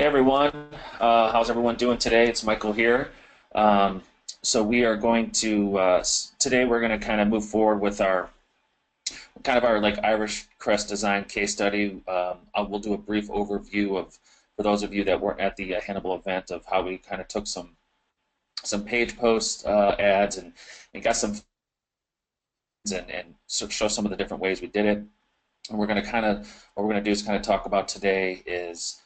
Hey everyone, how's everyone doing today? It's Michael here. So we are going to today we're going to kind of move forward with our like Irish crest design case study. We'll do a brief overview of for those of you that weren't at the Hannibal event of how we kind of took some page post ads and got some and show some of the different ways we did it. And we're going to what we're going to do is kind of talk about today is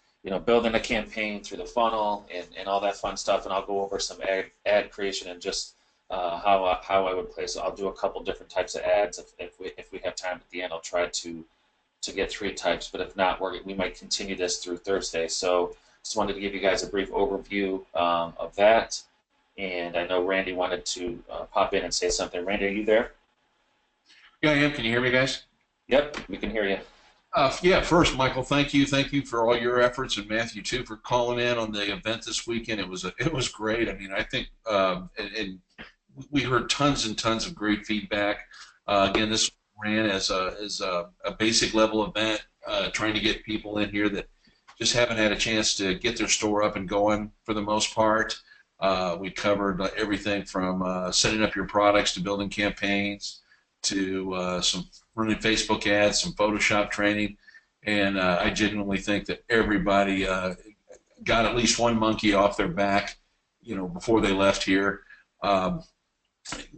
building a campaign through the funnel and all that fun stuff, and I'll go over some ad creation and just how I would place it. I'll do a couple different types of ads if we have time at the end. I'll try to get 3 types, but if not, we might continue this through Thursday. So just wanted to give you guys a brief overview of that, and I know Randy wanted to pop in and say something. Randy, are you there? Yeah, I am. Can you hear me, guys? Yep, we can hear you. Yeah, first, Michael, thank you for all your efforts, and Matthew too for calling in on the event this weekend. It was great. I mean, I think and we heard tons and tons of great feedback. Again, this ran as a basic level event, trying to get people in here that just haven't had a chance to get their store up and going for the most part. We covered everything from setting up your products to building campaigns to some running Facebook ads, some Photoshop training, and I genuinely think that everybody got at least one monkey off their back, before they left here.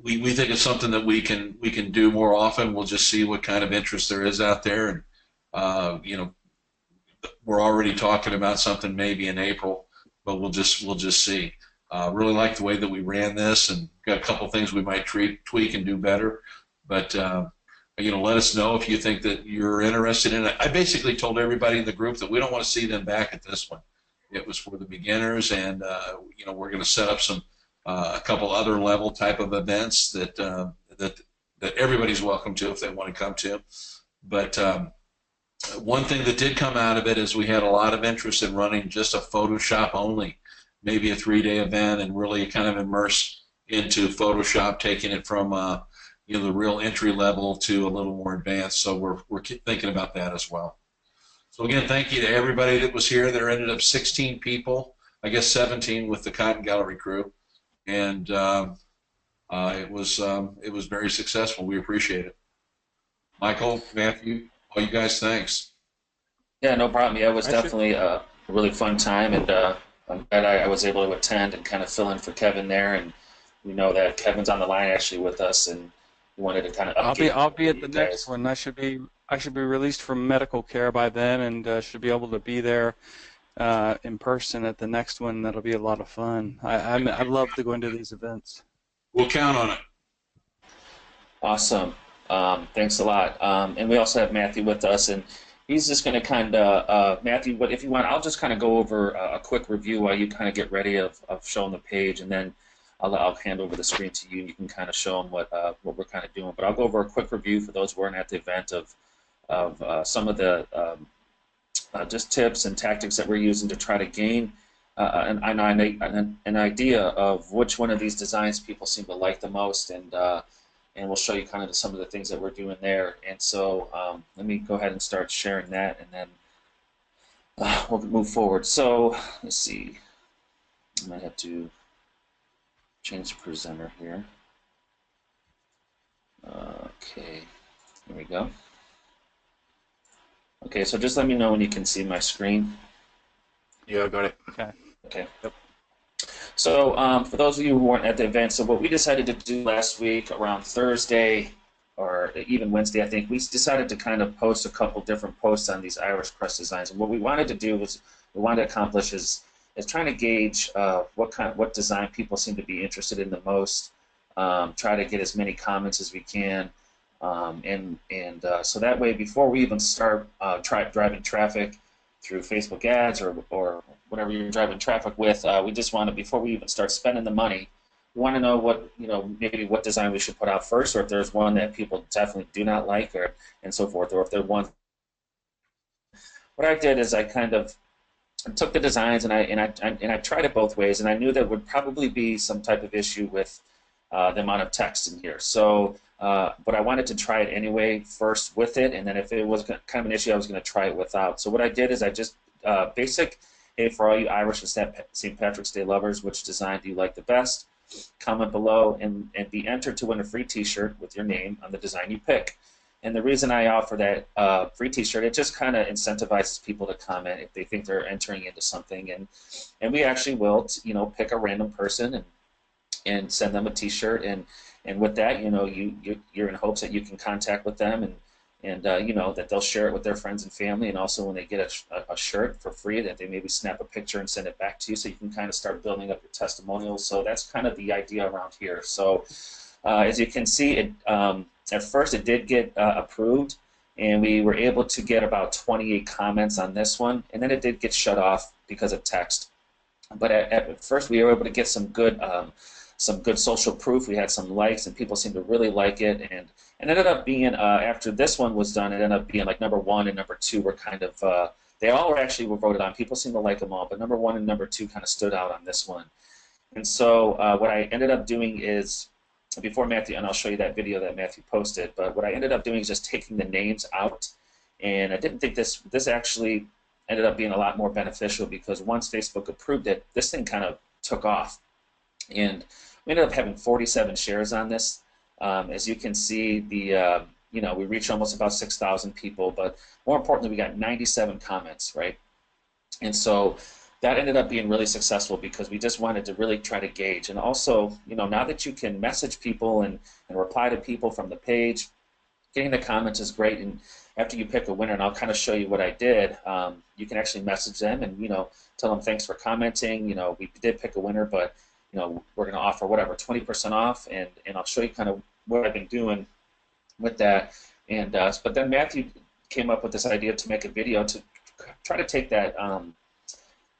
We think it's something that we can do more often. We'll just see what kind of interest there is out there, and we're already talking about something maybe in April, but we'll just see. Really like the way that we ran this, and got a couple things we might tweak and do better. But let us know if you think that you're interested in it. I basically told everybody in the group that we don't want to see them back at this one. It was for the beginners, and we're going to set up a couple other level type of events that everybody's welcome to if they want to come to. But one thing that did come out of it is we had a lot of interest in running just a Photoshop only, maybe a 3-day event, and really kind of immerse into Photoshop, taking it from the real entry level to a little more advanced. So we're thinking about that as well. So again, thank you to everybody that was here. There ended up 16 people, I guess 17 with the Cotton Gallery crew, and it was very successful. We appreciate it. Michael, Matthew, all you guys, thanks. Yeah, no problem. Yeah, it was definitely a really fun time, and I'm glad I was able to attend and kind of fill in for Kevin there. And we know that Kevin's on the line actually with us, and we wanted to kind of update. I'll be at the next one. I should be released from medical care by then, and should be able to be there in person at the next one. That'll be a lot of fun. I love to go into these events. We'll count on it. Awesome. Thanks a lot. And we also have Matthew with us, and he's just going to kind of Matthew. If you want, I'll just kind of go over a quick review while you kind of get ready of showing the page, and then I'll hand over the screen to you. You can kind of show them what we're kind of doing. But I'll go over a quick review for those who weren't at the event of some of the just tips and tactics that we're using to try to gain an idea of which one of these designs people seem to like the most, and we'll show you kind of some of the things that we're doing there. And so let me go ahead and start sharing that, and then we'll move forward. So let's see. I might have to change the presenter here. Okay, here we go. Okay, so just let me know when you can see my screen. Yeah, I got it. Okay. Yep. So for those of you who weren't at the event, so what we decided to do last week around Thursday or even Wednesday, I think, we decided to kind of post a couple different posts on these Irish crest designs. And what we wanted to do was, we wanted to accomplish is trying to gauge what design people seem to be interested in the most. Try to get as many comments as we can, so that way, before we even start driving traffic through Facebook ads or whatever you're driving traffic with, we just want to, before we even start spending the money, we want to know what maybe what design we should put out first, or if there's one that people definitely do not like, and so forth, or if there's one. What I did is I kind of took the designs and I tried it both ways, and I knew there would probably be some type of issue with the amount of text in here. So, but I wanted to try it anyway first with it, and then if it was kind of an issue, I was going to try it without. So what I did is I just basic hey, for all you Irish and St. Patrick's Day lovers, which design do you like the best? Comment below and be entered to win a free t-shirt with your name on the design you pick. And the reason I offer that free t-shirt, it just kind of incentivizes people to comment if they think they're entering into something. And we actually will, you know, pick a random person and send them a t-shirt. And with that, you know, you're in hopes that you can contact with them and you know, that they'll share it with their friends and family, and also when they get a shirt for free, that they maybe snap a picture and send it back to you, so you can kind of start building up your testimonials. So that's kind of the idea around here. So as you can see, it at first it did get approved, and we were able to get about 28 comments on this one, and then it did get shut off because of text. But at first we were able to get some good social proof. We had some likes, and people seemed to really like it, and it ended up being, after this one was done, it ended up being like #1 and #2 were kind of, they all were voted on. People seemed to like them all, but #1 and #2 kind of stood out on this one. And so what I ended up doing is, before Matthew, and I'll show you that video that Matthew posted, but what I ended up doing is just taking the names out, and I didn't think this actually ended up being a lot more beneficial, because once Facebook approved it, this thing kind of took off. And we ended up having 47 shares on this. As you can see, you know, we reached almost about 6,000 people, but more importantly, we got 97 comments, right? And so that ended up being really successful, because we just wanted to really try to gauge. And also, you know, now that you can message people and reply to people from the page, getting the comments is great. And after you pick a winner, and I'll kind of show you what I did, you can actually message them and, you know, tell them thanks for commenting. You know, we did pick a winner, but you know, we're going to offer whatever 20% off, and I'll show you kind of what I've been doing with that. And but then Matthew came up with this idea to make a video to try to take that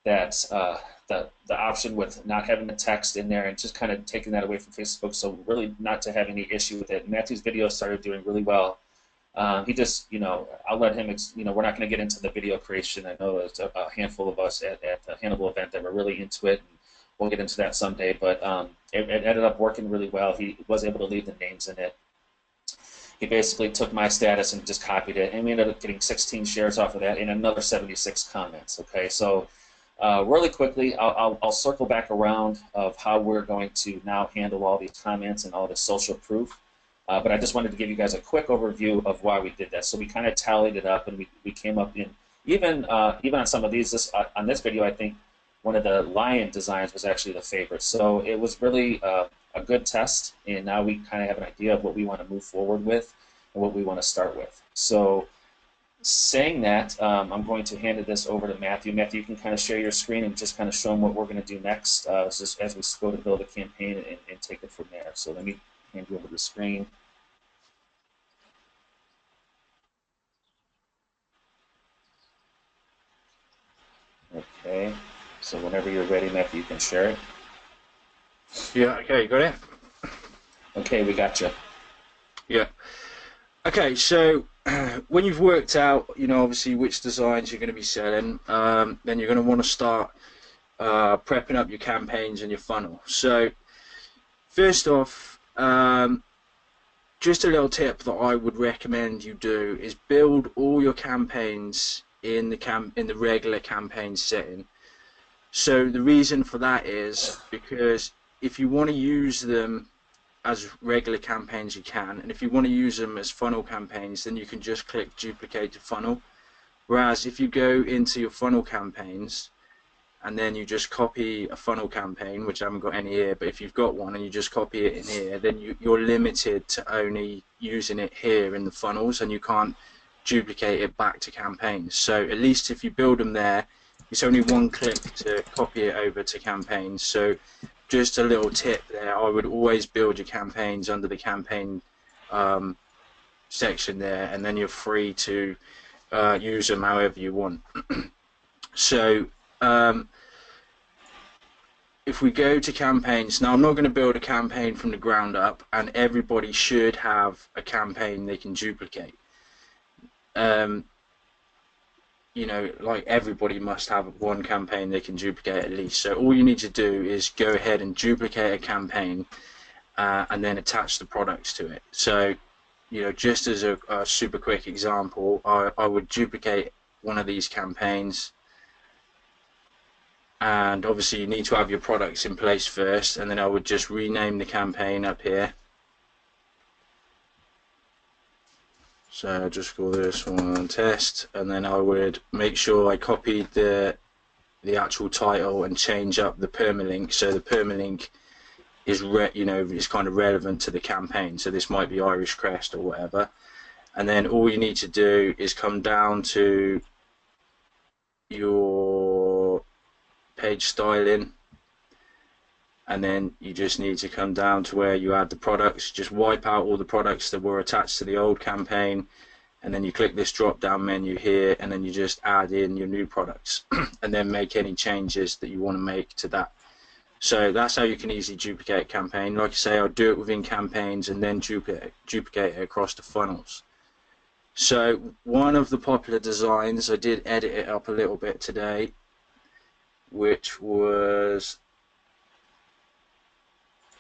the option with not having the text in there, and just kind of taking that away from Facebook, so really not to have any issue with it. Matthew's video started doing really well. He just, you know, I'll let him, you know, we're not going to get into the video creation. I know there's a handful of us at the Hannibal event that were really into it. We'll get into that someday, but it ended up working really well. He was able to leave the names in it. He basically took my status and just copied it, and we ended up getting 16 shares off of that and another 76 comments. Okay, so really quickly, I'll circle back around of how we're going to now handle all these comments and all the social proof. But I just wanted to give you guys a quick overview of why we did that. So we kind of tallied it up, and we came up in, even on some of these, on this video, I think one of the lion designs was actually the favorite. So it was really a good test, and now we kind of have an idea of what we want to move forward with and what we want to start with. So saying that, I'm going to hand this over to Matthew. Matthew, you can kind of share your screen and just kind of show them what we're going to do next as we go to build a campaign and take it from there. So let me hand you over the screen. Okay. So whenever you're ready, Matthew, you can share it. Yeah, okay, you got it? Okay, we got you. Yeah. Okay, so when you've worked out, you know, obviously which designs you're going to be selling, then you're going to want to start prepping up your campaigns and your funnel. So first off, just a little tip that I would recommend you do is build all your campaigns in the regular campaign setting. So the reason for that is because if you want to use them as regular campaigns, you can, and if you want to use them as funnel campaigns, then you can just click duplicate to funnel. Whereas if you go into your funnel campaigns and then you just copy a funnel campaign, which I haven't got any here, but if you've got one and you just copy it in here, then you're limited to only using it here in the funnels, and you can't duplicate it back to campaigns. So at least if you build them there, it's only one click to copy it over to campaigns. So just a little tip there, I would always build your campaigns under the campaign section there, and then you're free to use them however you want. So if we go to campaigns, now I'm not going to build a campaign from the ground up, and everybody should have a campaign they can duplicate. You know, like everybody must have one campaign they can duplicate at least. So all you need to do is go ahead and duplicate a campaign and then attach the products to it. So, you know, just as a super quick example, I would duplicate one of these campaigns, and obviously you need to have your products in place first, and then I would just rename the campaign up here. So I'll just call this one test, and then I would make sure I copied the actual title and change up the permalink, so the permalink is it's kind of relevant to the campaign. So this might be Irish crest or whatever, and then all you need to do is come down to your page styling, and then you just need to come down to where you add the products. Just wipe out all the products that were attached to the old campaign, and then you click this drop down menu here, and then you just add in your new products and then make any changes that you want to make to that. So that's how you can easily duplicate a campaign. Like I say, I'll do it within campaigns and then duplicate it across the funnels. So one of the popular designs, I did edit it up a little bit today, which was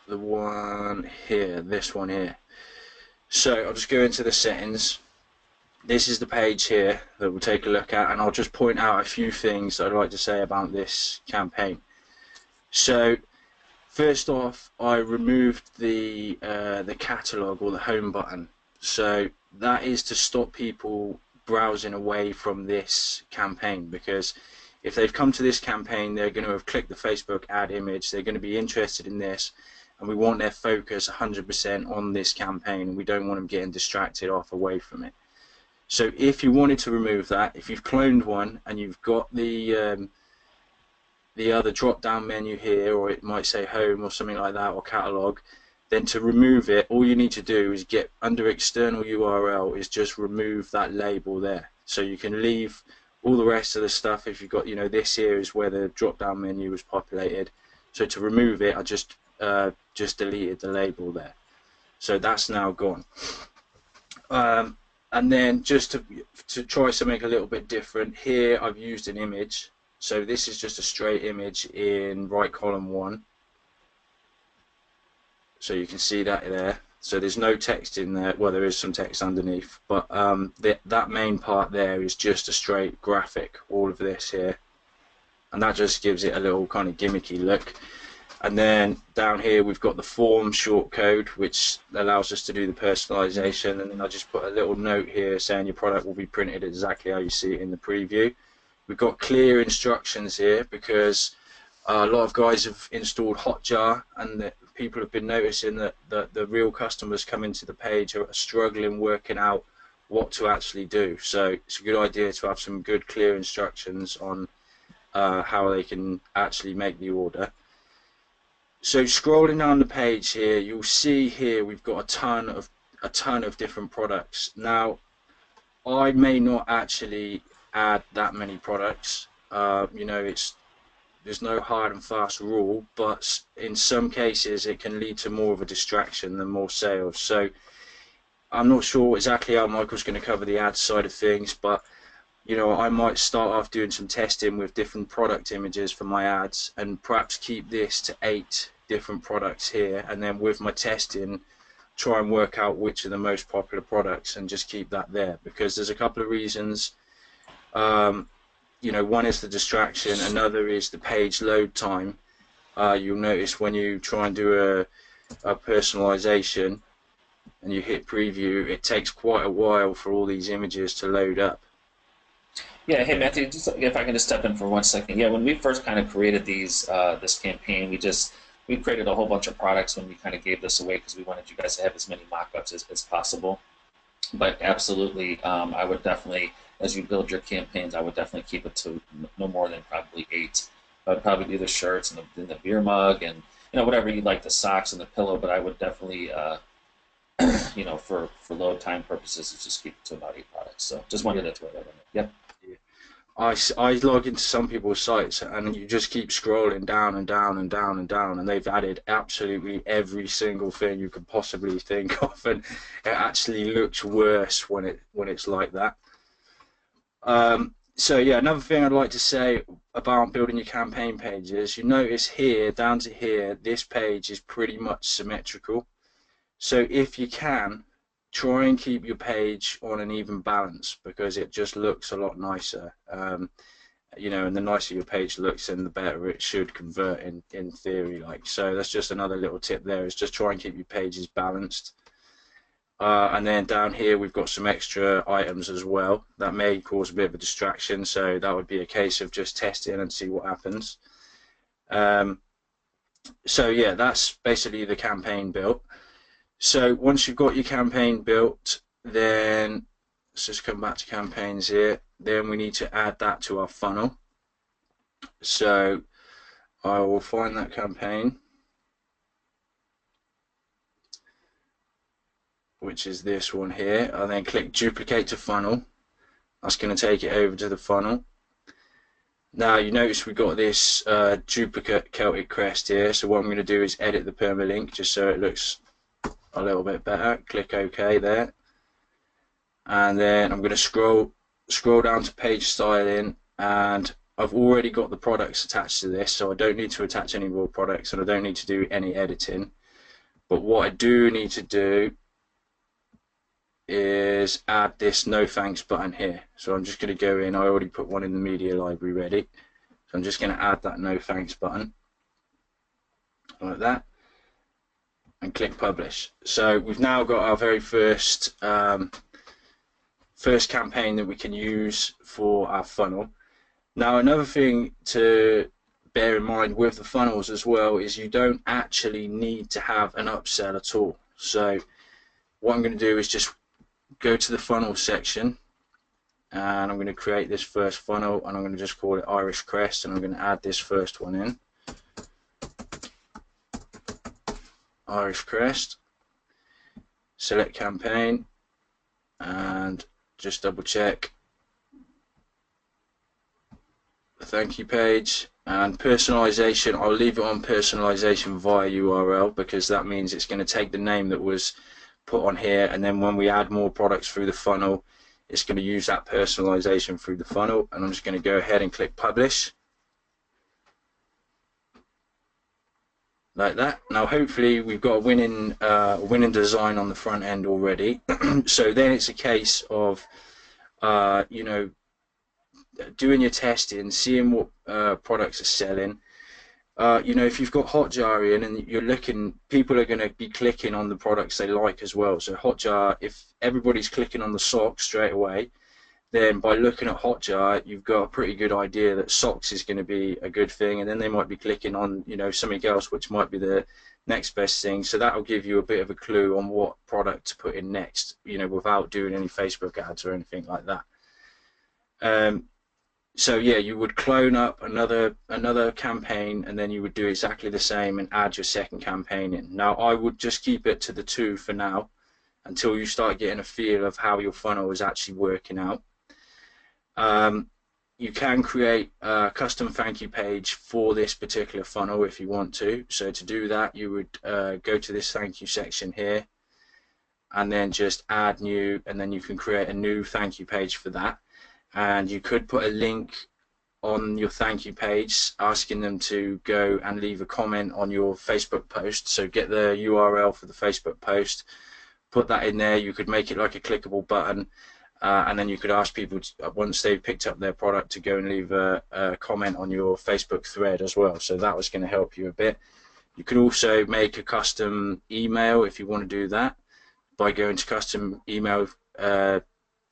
the one here, this one here. So I'll just go into the settings. This is the page here that we'll take a look at, and I'll just point out a few things that I'd like to say about this campaign. So first off, I removed the catalog or the home button. So that is to stop people browsing away from this campaign, because if they've come to this campaign, they're going to have clicked the Facebook ad image, they're going to be interested in this, and we want their focus 100% on this campaign, and we don't want them getting distracted off away from it. So if you wanted to remove that, if you've cloned one and you've got the other drop down menu here, or it might say home or something like that, or catalog, then to remove it, all you need to do is get under external URL, is just remove that label there. So you can leave all the rest of the stuff. If you've got, this here is where the drop down menu was populated. So to remove it, I just deleted the label there. So that's now gone. And then just to try something a little bit different, here I've used an image. So this is just a straight image in right column 1. So you can see that there. So there's no text in there. Well, there is some text underneath, but that main part there is just a straight graphic, all of this here. And that just gives it a little kind of gimmicky look. And then down here we've got the form shortcode, which allows us to do the personalization. And then I just put a little note here saying your product will be printed exactly how you see it in the preview. We've got clear instructions here because a lot of guys have installed Hotjar, and people have been noticing that the real customers coming to the page are struggling working out what to actually do. So it's a good idea to have some good clear instructions on how they can actually make the order. So scrolling down the page here, you'll see here we've got a ton of different products. Now, I may not actually add that many products. There's no hard and fast rule, but in some cases it can lead to more of a distraction than more sales. So I'm not sure exactly how Michael's going to cover the ad side of things, but I might start off doing some testing with different product images for my ads, and perhaps keep this to 8 different products here, and then with my testing try and work out which are the most popular products and just keep that there, because there's a couple of reasons. One is the distraction, another is the page load time. You'll notice when you try and do a personalization and you hit preview, it takes quite a while for all these images to load up. Yeah, hey Matthew, just if I can just step in for 1 second. Yeah, when we first kind of created this campaign, we created a whole bunch of products when we kind of gave this away because we wanted you guys to have as many mock-ups as possible. But absolutely, I would definitely, as you build your campaigns, I would definitely keep it to no more than probably 8. I would probably do the shirts and the beer mug and whatever you like, the socks and the pillow. But I would definitely, for load time purposes, just keep it to about 8 products. So just wanted to throw that in there. Yep. I log into some people's sites and you just keep scrolling down and down and down and down, and they've added absolutely every single thing you could possibly think of, and it actually looks worse when it's like that. So yeah, another thing I'd like to say about building your campaign pages, you notice here, down to here, this page is pretty much symmetrical. So if you can, try and keep your page on an even balance, because it just looks a lot nicer. you know, and the nicer your page looks, and the better it should convert in theory. Like, so that's just another little tip there, is just try and keep your pages balanced. And then down here we've got some extra items as well that may cause a bit of a distraction, so that would be a case of just testing and see what happens. So yeah, that's basically the campaign built. So once you've got your campaign built, then let's just come back to campaigns here. Then we need to add that to our funnel. So I will find that campaign, which is this one here. I'll then click duplicate to funnel. That's going to take it over to the funnel. Now you notice we've got this duplicate Celtic crest here, so what I'm going to do is edit the permalink just so it looks a little bit better. Click OK there, and then I'm going to scroll down to page styling, and I've already got the products attached to this, so I don't need to attach any more products and I don't need to do any editing. But what I do need to do is add this no thanks button here. So I'm just going to go in, I already put one in the media library ready, so I'm just going to add that no thanks button like that and click publish. So we've now got our very first campaign that we can use for our funnel. Now another thing to bear in mind with the funnels as well is you don't actually need to have an upsell at all. So what I'm going to do is just go to the funnel section, and I'm going to create this first funnel, and I'm going to just call it Irish Crest, and I'm going to add this first one in, Irish Crest. Select campaign and just double check the thank you page, and personalization, I'll leave it on personalization via URL, because that means it's going to take the name that was put on here, and then when we add more products through the funnel, it's going to use that personalization through the funnel. And I'm just going to go ahead and click publish like that. Now hopefully we've got a winning design on the front end already. So then it's a case of you know, doing your testing, seeing what products are selling. You know, if you've got Hotjar in and you're looking, people are going to be clicking on the products they like as well. So Hotjar, if everybody's clicking on the socks straight away, then by looking at Hotjar, you've got a pretty good idea that socks is going to be a good thing, and then they might be clicking on, you know, something else which might be the next best thing. So that'll give you a bit of a clue on what product to put in next, you know, without doing any Facebook ads or anything like that. So yeah, you would clone up another campaign, and then you would do exactly the same and add your second campaign in. Now I would just keep it to the 2 for now until you start getting a feel of how your funnel is actually working out. You can create a custom thank you page for this particular funnel if you want to. So to do that, you would go to this thank you section here, and then just add new, and then you can create a new thank you page for that. And you could put a link on your thank you page asking them to go and leave a comment on your Facebook post. So get the URL for the Facebook post, put that in there. You could make it like a clickable button, and then you could ask people to, once they've picked up their product, to go and leave a comment on your Facebook thread as well. So that was going to help you a bit. You can also make a custom email if you want to do that by going to custom email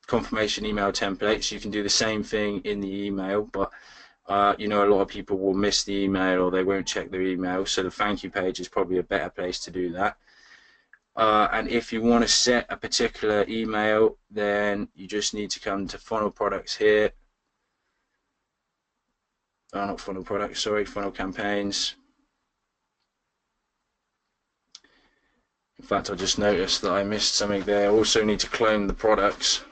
confirmation email templates. You can do the same thing in the email, but you know, a lot of people will miss the email or they won't check their email, so the thank you page is probably a better place to do that. And if you want to set a particular email, then you just need to come to funnel products here. Not funnel products, sorry, funnel campaigns. In fact, I just noticed that I missed something there. I also need to clone the products.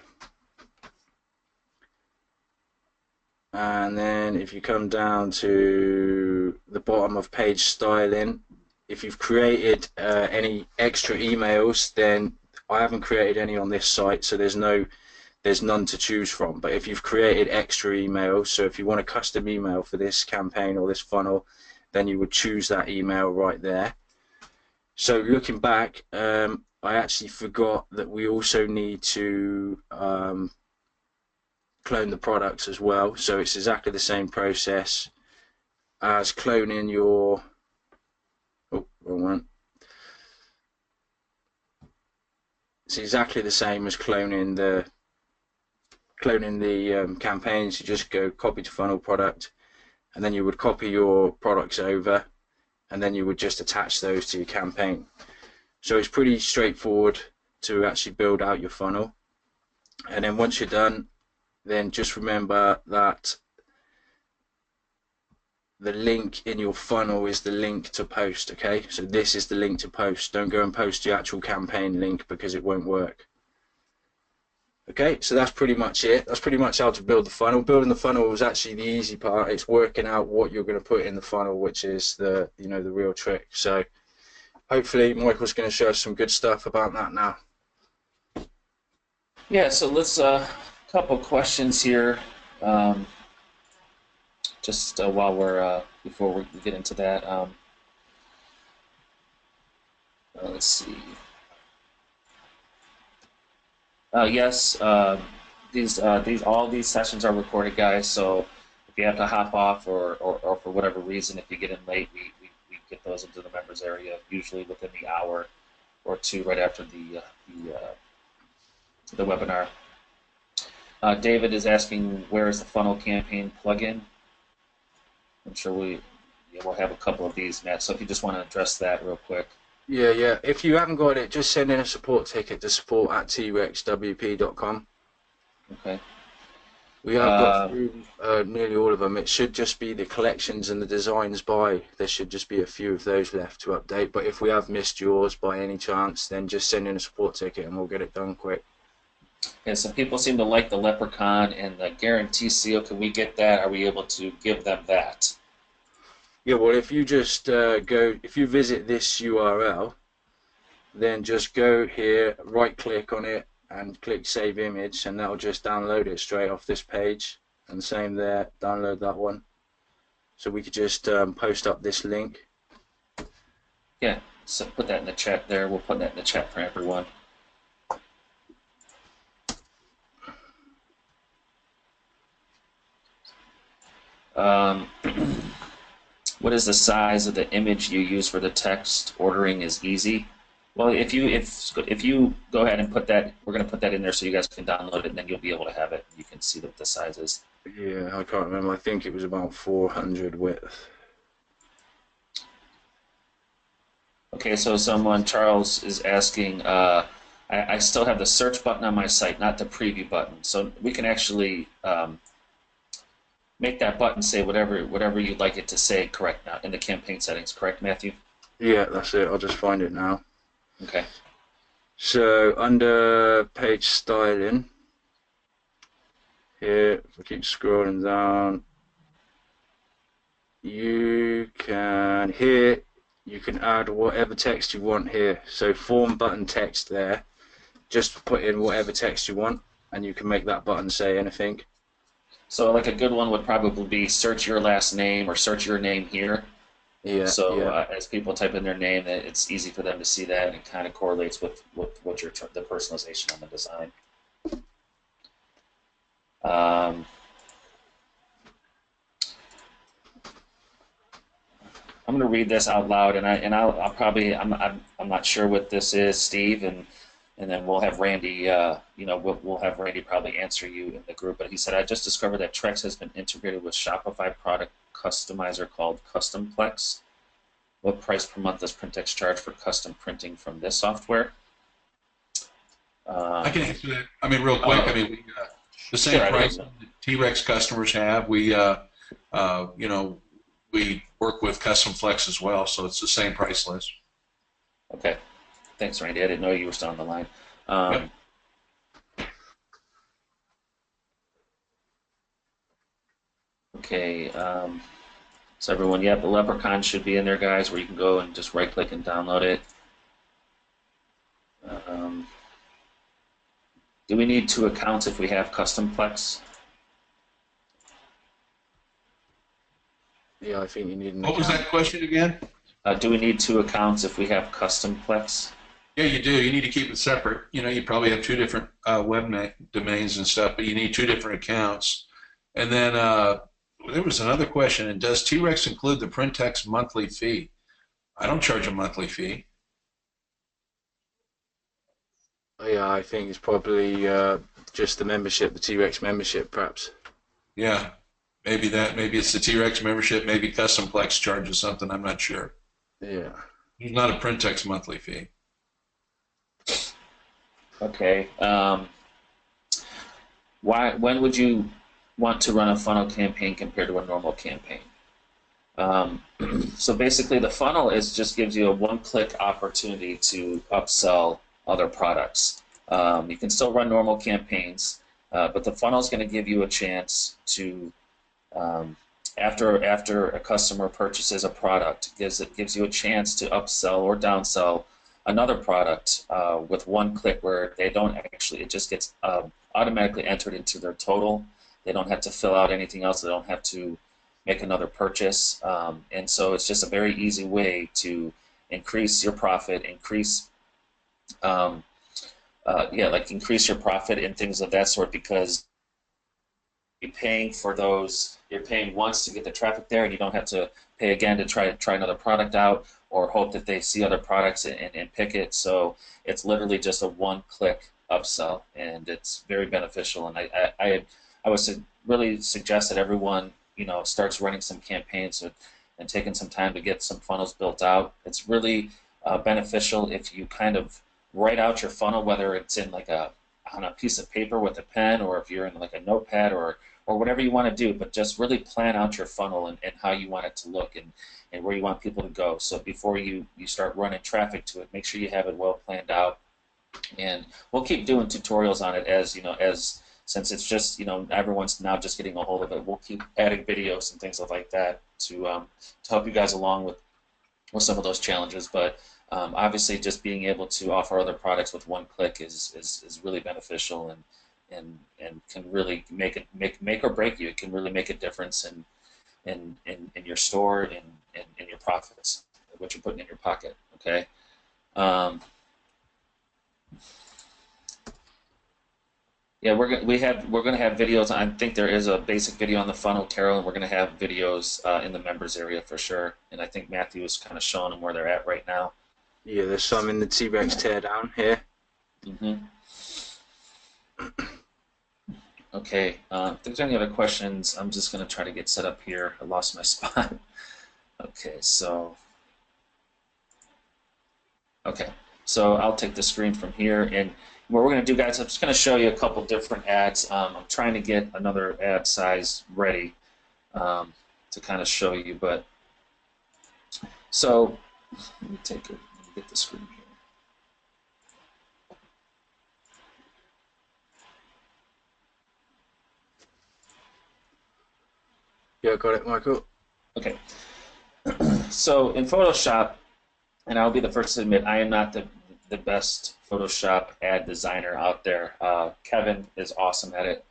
And then if you come down to the bottom of page styling, if you've created any extra emails, then I haven't created any on this site, so there's none to choose from. But if you've created extra emails, so if you want a custom email for this campaign or this funnel, then you would choose that email right there. So looking back, I actually forgot that we also need to clone the products as well. So it's exactly the same process as cloning your, oh, wrong one. It's exactly the same as cloning the campaigns. You just go copy to funnel product, and then you would copy your products over, and then you would just attach those to your campaign. So it's pretty straightforward to actually build out your funnel. And then once you're done, then just remember that the link in your funnel is the link to post, okay? So this is the link to post. Don't go and post the actual campaign link because it won't work. Okay, so that's pretty much it. That's pretty much how to build the funnel. Building the funnel is actually the easy part. It's working out what you're going to put in the funnel, which is the real trick. So hopefully Michael's going to show us some good stuff about that now. Yeah, so let's couple questions here. Just while we're before we get into that, let's see. Yes, all these sessions are recorded, guys. So if you have to hop off or for whatever reason, if you get in late, we get those into the members area usually within the hour or two right after the webinar. David is asking, where is the funnel campaign plugin? I'm sure we'll have a couple of these, Matt. So if you just want to address that real quick. Yeah. If you haven't got it, just send in a support ticket to support@TREXwp.com. Okay. We have got through nearly all of them. It should just be the collections and the designs by. There should just be a few of those left to update. But if we have missed yours by any chance, then just send in a support ticket and we'll get it done quick. Yeah, some people seem to like the leprechaun and the guarantee seal. Can we get that? Are we able to give them that? Yeah, well, if you just if you visit this URL, then just go here, right-click on it, and click Save Image, and that'll just download it straight off this page. And same there, download that one. So we could just post up this link. Yeah, so put that in the chat there. We'll put that in the chat for everyone. What is the size of the image you use for the text? Ordering is easy. Well, if you go ahead and put that, we're going to put that in there so you guys can download it, and then you'll be able to have it. You can see what the size is. Yeah, I can't remember. I think it was about 400 width. Okay, so Charles is asking, I still have the search button on my site, not the preview button. So we can actually make that button say whatever you'd like it to say, correct, now in the campaign settings, correct, Matthew? Yeah, that's it. I'll just find it now. Okay. So under page styling, here, if I keep scrolling down, you can add whatever text you want here. So form button text there. Just put in whatever text you want, and you can make that button say anything. So like a good one would probably be search your last name or search your name here. Yeah. So yeah. As people type in their name, it's easy for them to see that, and it kind of correlates with what the personalization on the design. I'm going to read this out loud, and I'll probably I'm not sure what this is, Steve, and then we'll have Randy. We'll have Randy probably answer you in the group. But he said, I just discovered that Trex has been integrated with Shopify product customizer called Customplex. What price per month does Printex charge for custom printing from this software? I can answer that. I mean, real quick. The same price that T-Rex customers have. We work with Customplex as well, so it's the same price list. Okay. Thanks, Randy. I didn't know you were still on the line. Yep. Okay. So everyone, the leprechaun should be in there, guys, where you can go and just right-click and download it. Do we need 2 accounts if we have Customplex? Yeah, I think you need an What was that question again? Do we need 2 accounts if we have Customplex? Yeah, you do. You need to keep it separate. You know, you probably have two different domains and stuff, but you need two different accounts. And then there was another question, and does T-Rex include the Printex monthly fee? I don't charge a monthly fee. Yeah, I think it's probably just the membership, the T-Rex membership, perhaps. Yeah, maybe that. Maybe it's the T-Rex membership. Maybe Customplex charges something. I'm not sure. Yeah. There's not a Printex monthly fee. Okay. When would you want to run a funnel campaign compared to a normal campaign? Um, so basically, the funnel is just gives you a one-click opportunity to upsell other products. You can still run normal campaigns, but the funnel is going to give you a chance to, after a customer purchases a product, gives you a chance to upsell or downsell another product with one click, where they don't actually, it just gets automatically entered into their total. They don't have to fill out anything else. They don't have to make another purchase, and so it's just a very easy way to increase your profit, um, increase your profit and things of that sort, because you're paying for those. You're paying once to get the traffic there, and you don't have to pay again to try another product out, or hope that they see other products and pick it. So it's literally just a one-click upsell, and it's very beneficial. And I would really suggest that everyone starts running some campaigns and taking some time to get some funnels built out. It's really beneficial if you kind of write out your funnel, whether it's in on a piece of paper with a pen, or if you're in like a notepad, or whatever you want to do, but just really plan out your funnel and how you want it to look, and where you want people to go. So before you start running traffic to it, make sure you have it well planned out. And we'll keep doing tutorials on it as since it's just everyone's now just getting a hold of it. We'll keep adding videos and things like that to help you guys along with some of those challenges. But obviously, just being able to offer other products with one click is really beneficial, and can really make or break you. It can really make a difference in your store and in your profits, what you're putting in your pocket. Okay. Yeah, we're gonna have videos. I think there is a basic video on the funnel, Carol, and we're gonna have videos in the members area for sure. And I think Matthew is kind of showing them where they're at right now. Yeah, there's some in the T-Rex teardown here. Mm-hmm. Okay. If there's any other questions, I'm just gonna try to get set up here. I lost my spot. Okay, so I'll take the screen from here, and what we're going to do, guys, I'm just going to show you a couple different ads. I'm trying to get another ad size ready to kind of show you, but so let me get the screen here. Yeah, got it, Michael. Okay. So in Photoshop, and I'll be the first to admit, I am not the best Photoshop ad designer out there. Kevin is awesome at it.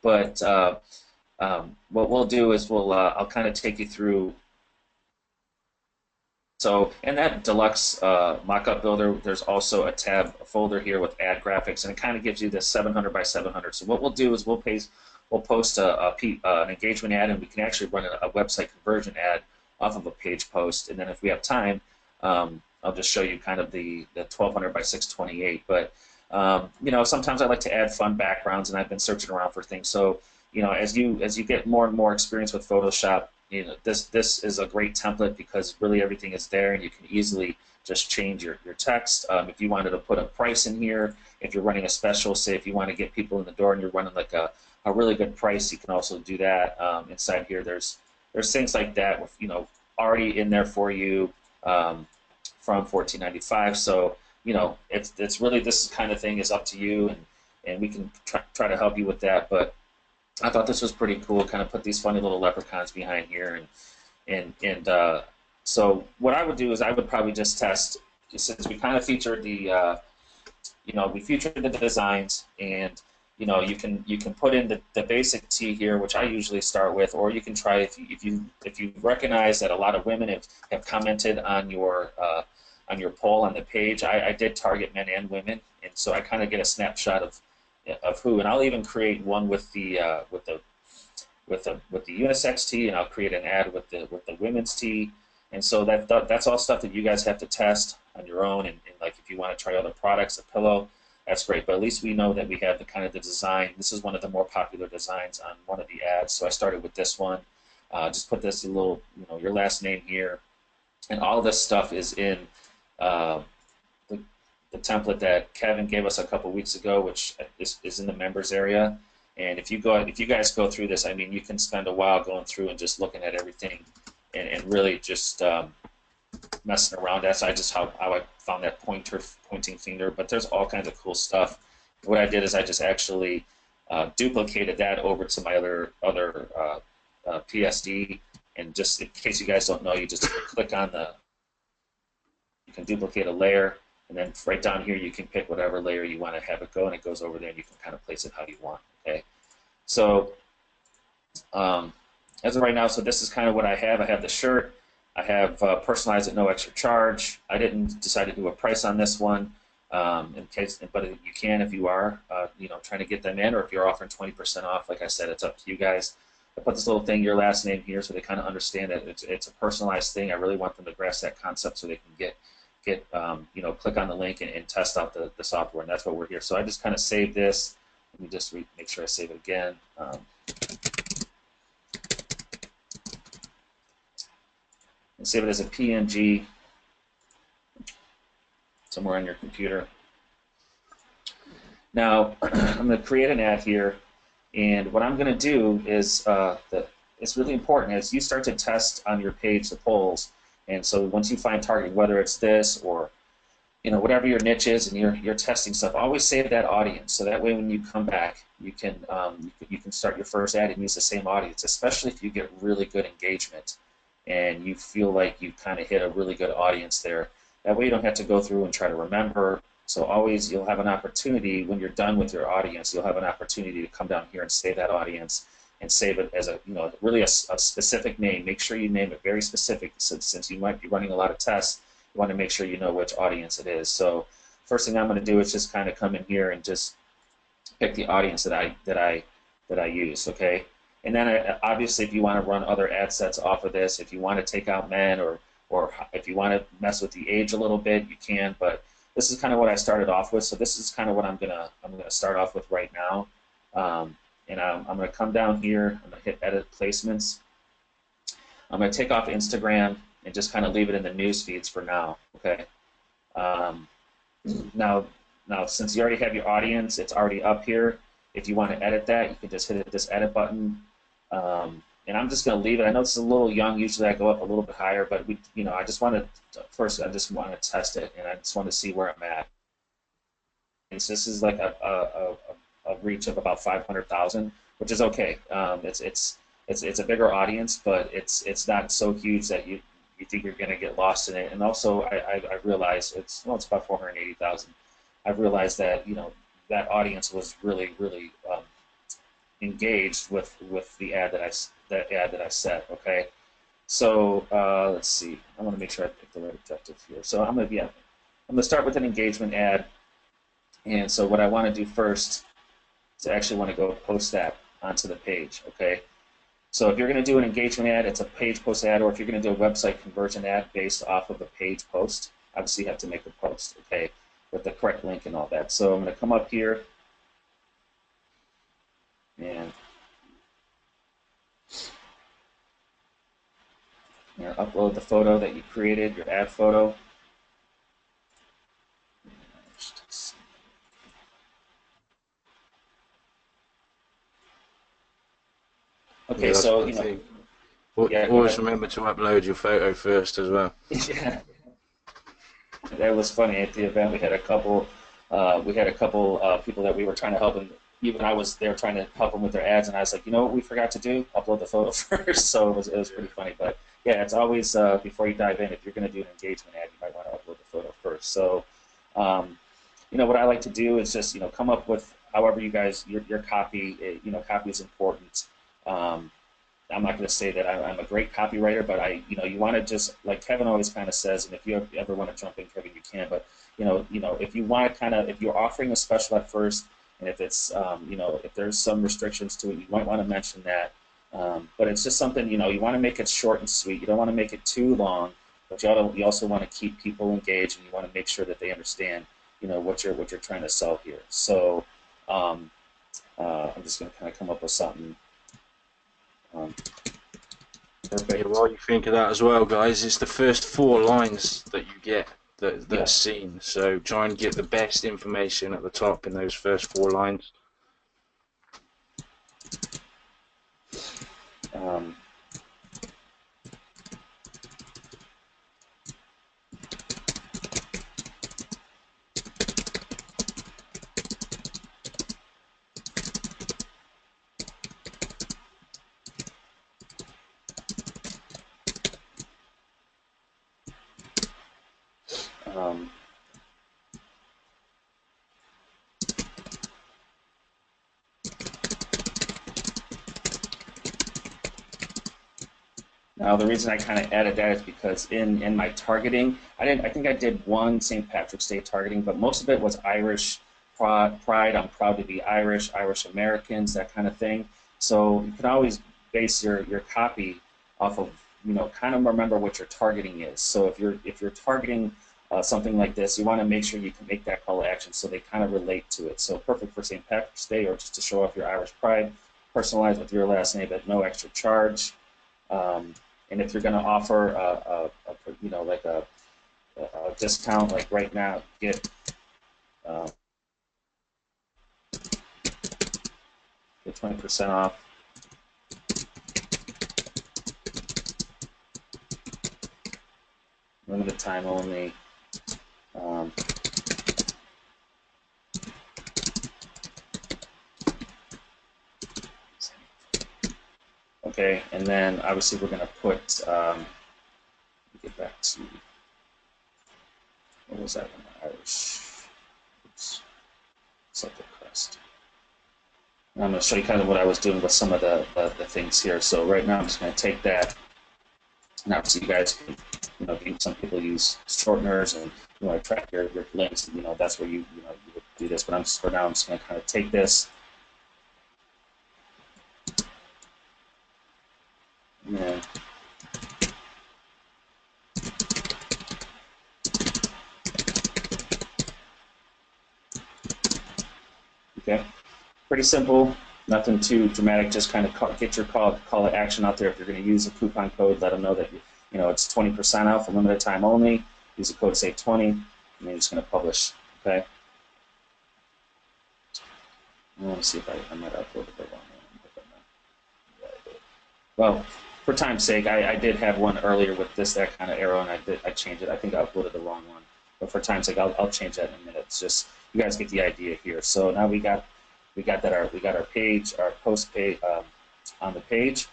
But what we'll do is I'll kind of take you through. So in that deluxe mockup builder, there's also a folder here with ad graphics, and it kind of gives you this 700 by 700. So what we'll do is we'll post an engagement ad, and we can actually run a website conversion ad off of a page post. And then if we have time, I'll just show you kind of the 1200 by 628. But sometimes I like to add fun backgrounds, and I've been searching around for things. So as you get more and more experience with Photoshop, this is a great template, because really everything is there, and you can easily just change your text. If you wanted to put a price in here, if you're running a special, say if you want to get people in the door and you're running like a really good price, you can also do that. Inside here, there's things like that with already in there for you from $14.95. So it's really, this kind of thing is up to you, and we can try to help you with that. But I thought this was pretty cool. Kind of put these funny little leprechauns behind here, and so what I would do is I would probably just test, since we kind of featured we featured the designs, and you can put in the basic tee here, which I usually start with, or you can try if you recognize that a lot of women have commented on on your poll on the page. I did target men and women, and so I kind of get a snapshot of who. And I'll even create one with the unisex tee, and I'll create an ad with the women's tee. And so that's all stuff that you guys have to test on your own. And like if you want to try other products, a pillow, that's great. But at least we know that we have the kind of the design. This is one of the more popular designs on one of the ads. So I started with this one. Just put this little, your last name here, and all this stuff is in the template that Kevin gave us a couple weeks ago, which is in the members area. And if you guys go through this, I mean, you can spend a while going through and just looking at everything, and really just messing around. That's how I found that pointing finger. But there's all kinds of cool stuff. What I did is I just actually duplicated that over to my other PSD, and just in case you guys don't know, you just click on you can duplicate a layer, and then right down here you can pick whatever layer you want to have it go, and it goes over there, and you can kind of place it how you want. Okay, so as of right now, so this is kind of what I have. I have the shirt. I have personalized at no extra charge. I didn't decide to do a price on this one, but you can if you are, trying to get them in, or if you're offering 20% off. Like I said, it's up to you guys. I put this little thing, your last name here, so they kind of understand that it's a personalized thing. I really want them to grasp that concept so they can get click on the link and test out the software, and that's what we're here. So I just kind of save this. Let me just make sure I save it again. And save it as a PNG somewhere on your computer. Now, I'm going to create an ad here, and what I'm going to do is it's really important as you start to test on your page the polls. And so once you find targeting, whether it's this or whatever your niche is, and you're testing stuff, always save that audience. So that way, when you come back, you can start your first ad and use the same audience, especially if you get really good engagement and you feel like you kind of hit a really good audience there. That way, you don't have to go through and try to remember. So always, you'll have an opportunity when you're done with your audience. You'll have an opportunity to come down here and save that audience and save it as really a specific name. Make sure you name it very specific, since you might be running a lot of tests. You want to make sure you know which audience it is. So first thing I'm going to do is just kind of come in here and just pick the audience that I use. Okay, and then obviously, if you want to run other ad sets off of this, if you want to take out men or if you want to mess with the age a little bit, you can. But this is kind of what I started off with. So this is kind of what I'm gonna start off with right now. And I'm going to come down here. I'm going to hit Edit Placements. I'm going to take off Instagram and just kind of leave it in the news feeds for now. Okay. Now, since you already have your audience, it's already up here. If you want to edit that, you can just hit this Edit button. And I'm just going to leave it. I know this is a little young. Usually I go up a little bit higher, but I just want to test it, and I just want to see where I'm at. And so this is like a reach of about 500,000, which is okay. It's a bigger audience, but it's not so huge that you think you're going to get lost in it. And also, I realize it's about 480,000. I've realized that that audience was really engaged with the ad that I set. Okay, so let's see. I want to make sure I pick the right objective here. So I'm gonna start with an engagement ad. And so what I want to do first is I actually want to go post that onto the page, okay? So if you're going to do an engagement ad, it's a page post ad, or if you're going to do a website conversion ad based off of a page post, obviously you have to make a post, okay, with the correct link and all that. So I'm going to come up here and upload the photo that you created, your ad photo. Okay, so always remember to upload your photo first as well. Yeah, that was funny. At the event, we had a couple people that we were trying to help, and even I was there trying to help them with their ads, and I was like, you know what we forgot to do? Upload the photo first. So it was pretty funny. But yeah, it's always before you dive in, if you're going to do an engagement ad, you might want to upload the photo first. So what I like to do is just come up with however you guys your copy. Copy is important. I'm not going to say that I'm a great copywriter, but you want to just, like Kevin always kind of says, and if you ever want to jump in, Kevin, you can. But if you want to if you're offering a special at first, and if it's, if there's some restrictions to it, you might want to mention that. But it's just something, you want to make it short and sweet. You don't want to make it too long, but you also want to keep people engaged, and you want to make sure that they understand, what you're trying to sell here. So I'm just going to kind of come up with something. Perfect. Yeah, while you think of that as well, guys, it's the first 4 lines that you get that's seen. So try and get the best information at the top in those first 4 lines. Now, the reason I kind of added that is because in my targeting, I think I did one St. Patrick's Day targeting, but most of it was Irish pride. I'm proud to be Irish, Irish Americans, that kind of thing. So you can always base your copy off of, kind of remember what your targeting is. So if you're targeting something like this, you want to make sure you can make that call to action so they kind of relate to it. So perfect for St. Patrick's Day, or just to show off your Irish pride. Personalize with your last name at no extra charge. And if you're going to offer like a discount, like right now, get 20% off. Limited time only. Okay, and then obviously we're going to put, get back to, what was that one? Irish, oops, Celtic crest. And I'm going to show you kind of what I was doing with some of the things here. So right now I'm just going to take that, and obviously you guys can, some people use shorteners and you want to track your links, that's where you would do this, but for now I'm just going to kind of take this. Yeah. Okay, pretty simple, nothing too dramatic. Just kind of get your call to action out there. If you're going to use a coupon code, let them know that it's 20% off, a limited time only. Use the code SAVE20, and then you're just going to publish. Okay. Let me see if I might have uploaded the wrong one. Well, for time's sake, I did have one earlier with that kind of arrow, and I changed it. I think I uploaded the wrong one, but for time's sake, I'll change that in a minute. It's just you guys get the idea here. So now we got our page, our post page on the page,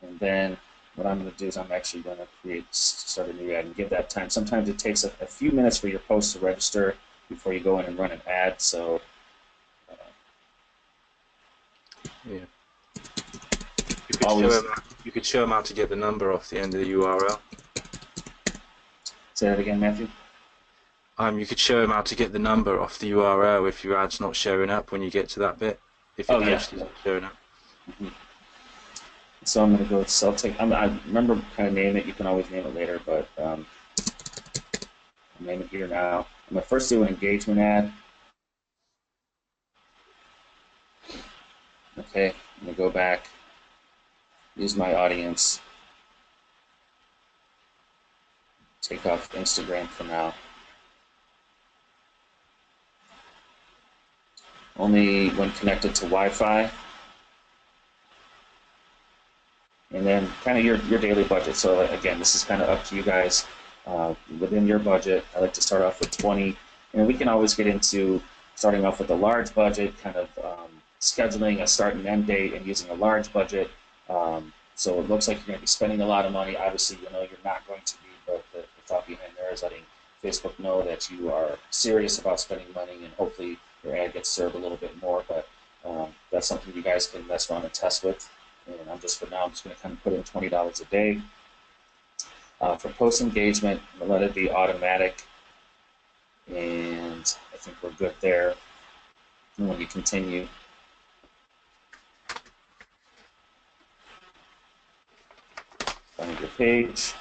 and then what I'm going to do is I'm actually going to start a new ad and give that time. Sometimes it takes a few minutes for your post to register before you go in and run an ad. So yeah. You could show them how to get the number off the end of the URL. Say that again, Matthew. You could show them how to get the number off the URL if your ad's not showing up when you get to that bit. If your post isn't showing up. Mm-hmm. So I'm going to go with Celtic. I remember kind of name it. You can always name it later, but I'll name it here now. I'm going to first do an engagement ad. Okay, I'm going to go back. Use my audience. Take off Instagram for now. Only when connected to Wi-Fi. And then kind of your daily budget. So again, this is kind of up to you guys. Within your budget, I like to start off with 20. And we can always get into starting off with a large budget, kind of scheduling a start and end date and using a large budget. So it looks like you're going to be spending a lot of money. Obviously, you're not going to be, but the thought behind there is letting Facebook know that you are serious about spending money, and hopefully your ad gets served a little bit more. But that's something you guys can mess around and test with. and I'm just going to kind of put in $20 a day. For post engagement, I'm going to let it be automatic, and I think we're good there. And when you continue, find your page.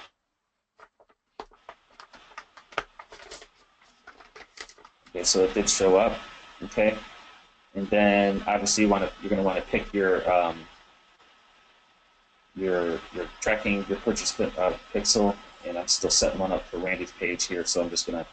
Okay, so it did show up. Okay, and then obviously you're going to want to pick your tracking, your purchase pixel, and I'm still setting one up for Randy's page here, so I'm just going to,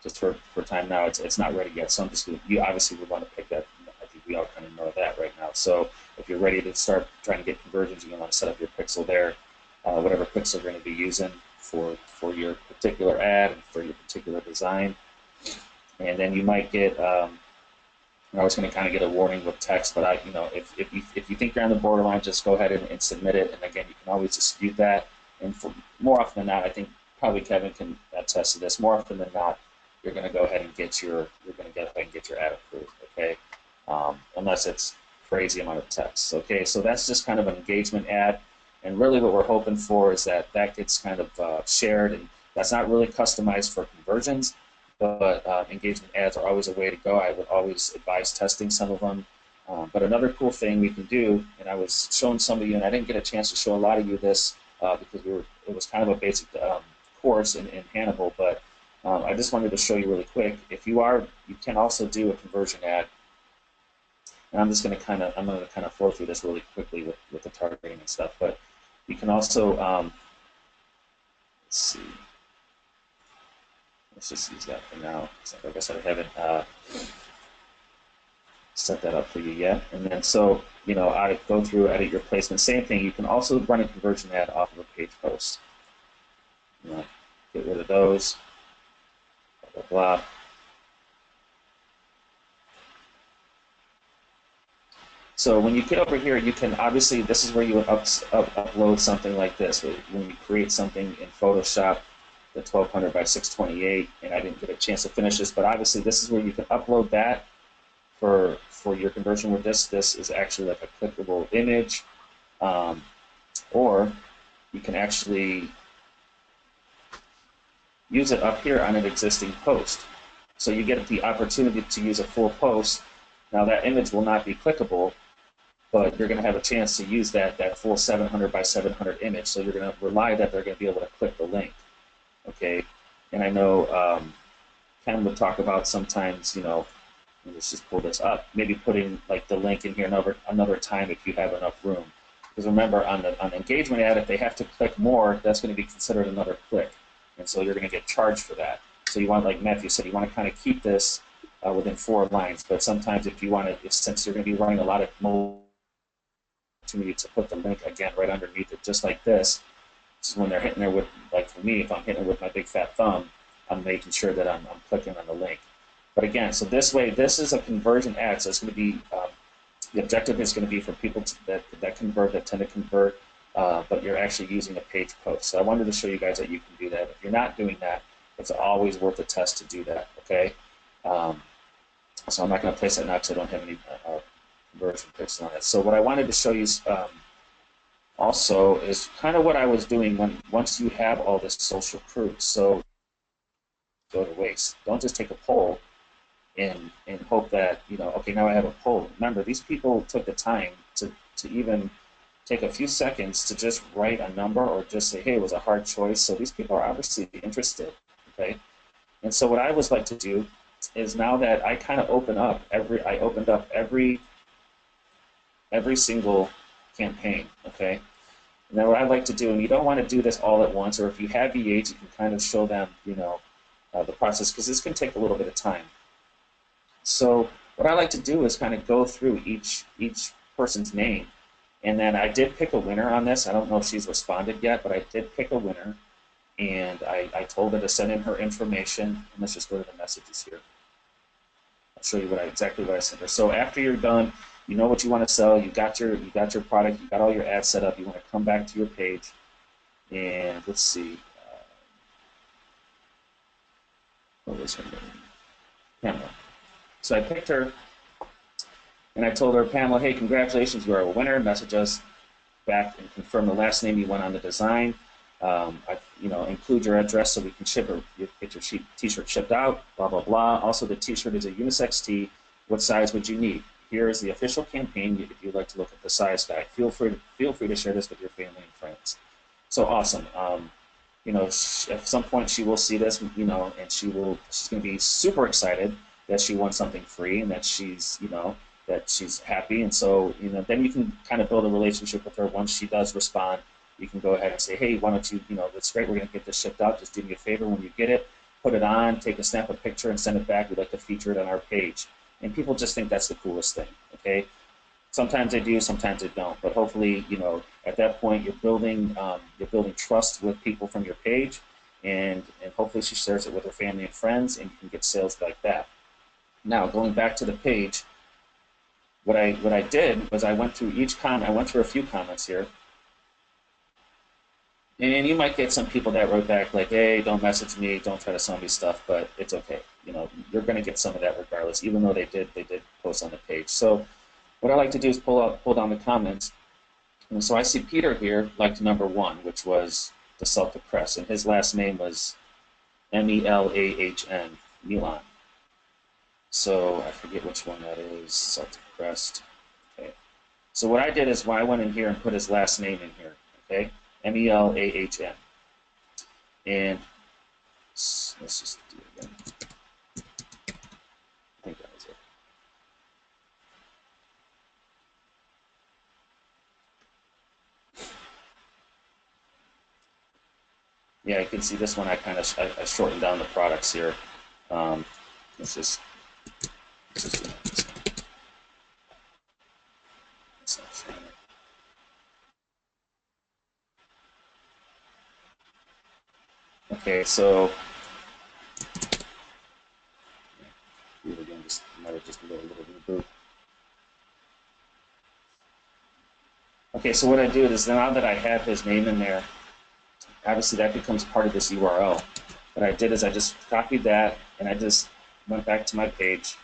just for time now, it's not ready yet, so I'm just going to, you obviously would want to pick that. I think we all kind of know that right now. So if you're ready to start trying to get conversions, you're going to want to set up your pixel there, whatever pixel you're going to be using for your particular ad and for your particular design. And then you might get, I was going to kind of get a warning with text, but if you think you're on the borderline, just go ahead and submit it. And again, you can always dispute that. And more often than not, I think probably Kevin can attest to this. More often than not, you're going to go ahead and get your ad approved. Okay, unless it's crazy amount of text. Okay, so that's just kind of an engagement ad, and really what we're hoping for is that gets kind of shared, and that's not really customized for conversions. But engagement ads are always a way to go. I would always advise testing some of them. But another cool thing we can do, and I was showing some of you, and I didn't get a chance to show a lot of you this because it was kind of a basic course in Hannibal, but I just wanted to show you really quick. You can also do a conversion ad. And I'm going to kind of flow through this really quickly with the targeting and stuff. But you can also, let's see. Let's just use that for now. Like I said, I haven't set that up for you yet. And then so, I go through, edit your placement. Same thing. You can also run a conversion ad off of a page post. Get rid of those. Blah, blah, blah. So when you get over here, you can obviously, this is where you would upload something like this. When you create something in Photoshop, the 1200 by 628, and I didn't get a chance to finish this, but obviously this is where you can upload that for your conversion with this. This is actually like a clickable image, or you can actually use it up here on an existing post. So you get the opportunity to use a full post. Now that image will not be clickable, but you're going to have a chance to use that full 700 by 700 image. So you're going to rely that they're going to be able to click the link. Okay, and I know Ken would talk about sometimes, let's just pull this up, maybe putting like the link in here another time if you have enough room. Because remember, on the engagement ad, if they have to click more, that's going to be considered another click, and so you're going to get charged for that. So you want, like Matthew said, you want to kind of keep this within 4 lines. But sometimes if you want to, since you're going to be running a lot of opportunity to put the link again right underneath it, just like this. This is when they're hitting there with, like for me, if I'm hitting it with my big fat thumb, I'm making sure that I'm clicking on the link. But again, so this way, this is a conversion ad, so it's going to be, the objective is going to be for people that convert, that tend to convert, but you're actually using a page post. So I wanted to show you guys that you can do that. If you're not doing that, it's always worth a test to do that, okay? So I'm not going to place that now because I don't have any conversion pixel on it. So what I wanted to show you also is kind of what I was doing once you have all this social proof. So go to waste. Don't just take a poll and hope that, okay, now I have a poll. Remember, these people took the time to even take a few seconds to just write a number or just say, hey, it was a hard choice. So these people are obviously interested, okay? And so what I always like to do is, now that I kind of opened up every single campaign, okay? And then what I like to do, and you don't want to do this all at once, or if you have VAs, you can kind of show them, the process, because this can take a little bit of time. So what I like to do is kind of go through each person's name, and then I did pick a winner on this. I don't know if she's responded yet, but I did pick a winner, and I told her to send in her information. And let's just go to the messages here. I'll show you exactly what I sent her. So after you're done, you know what you want to sell. You got your product. You got all your ads set up. You want to come back to your page, and let's see. What was her name? Pamela. So I picked her, and I told her, Pamela, hey, congratulations, you are a winner. Message us back and confirm the last name you want on the design. Include your address so we can get your t-shirt shipped out, blah, blah, blah. Also, the t-shirt is a unisex tee. What size would you need? Here is the official campaign. If you'd like to look at the size guide, feel free to share this with your family and friends. So awesome. At some point she will see this, and she's going to be super excited that she won something free and that she's happy. And so, then you can kind of build a relationship with her. Once she does respond, you can go ahead and say, hey, why don't you, that's great, we're going to get this shipped out. Just do me a favor when you get it, put it on, snap a picture and send it back. We'd like to feature it on our page. And people just think that's the coolest thing, okay? Sometimes they do, sometimes they don't. But hopefully, at that point, you're building trust with people from your page, and hopefully she shares it with her family and friends, and you can get sales like that. Now, going back to the page, what I did was I went through each comment. I went through a few comments here, and you might get some people that wrote back like, "Hey, don't message me, don't try to sell me stuff," but it's okay. You're going to get some of that regardless, even though they did post on the page. So what I like to do is pull down the comments. And so I see Peter here liked number 1, which was the Celtic Crest, and his last name was Melahn, Milan. So I forget which one that is, Celtic Crest. Okay. So what I did is I went in here and put his last name in here. Okay, Melahn. And let's just do it again. I think that was it. Yeah, you can see this one. I shortened down the products here. Let's just do this one. It's not showing it. Okay, so again, might have just a little reboot. Okay, so what I do is now that I have his name in there, obviously that becomes part of this URL. What I did is I just copied that and I just went back to my page,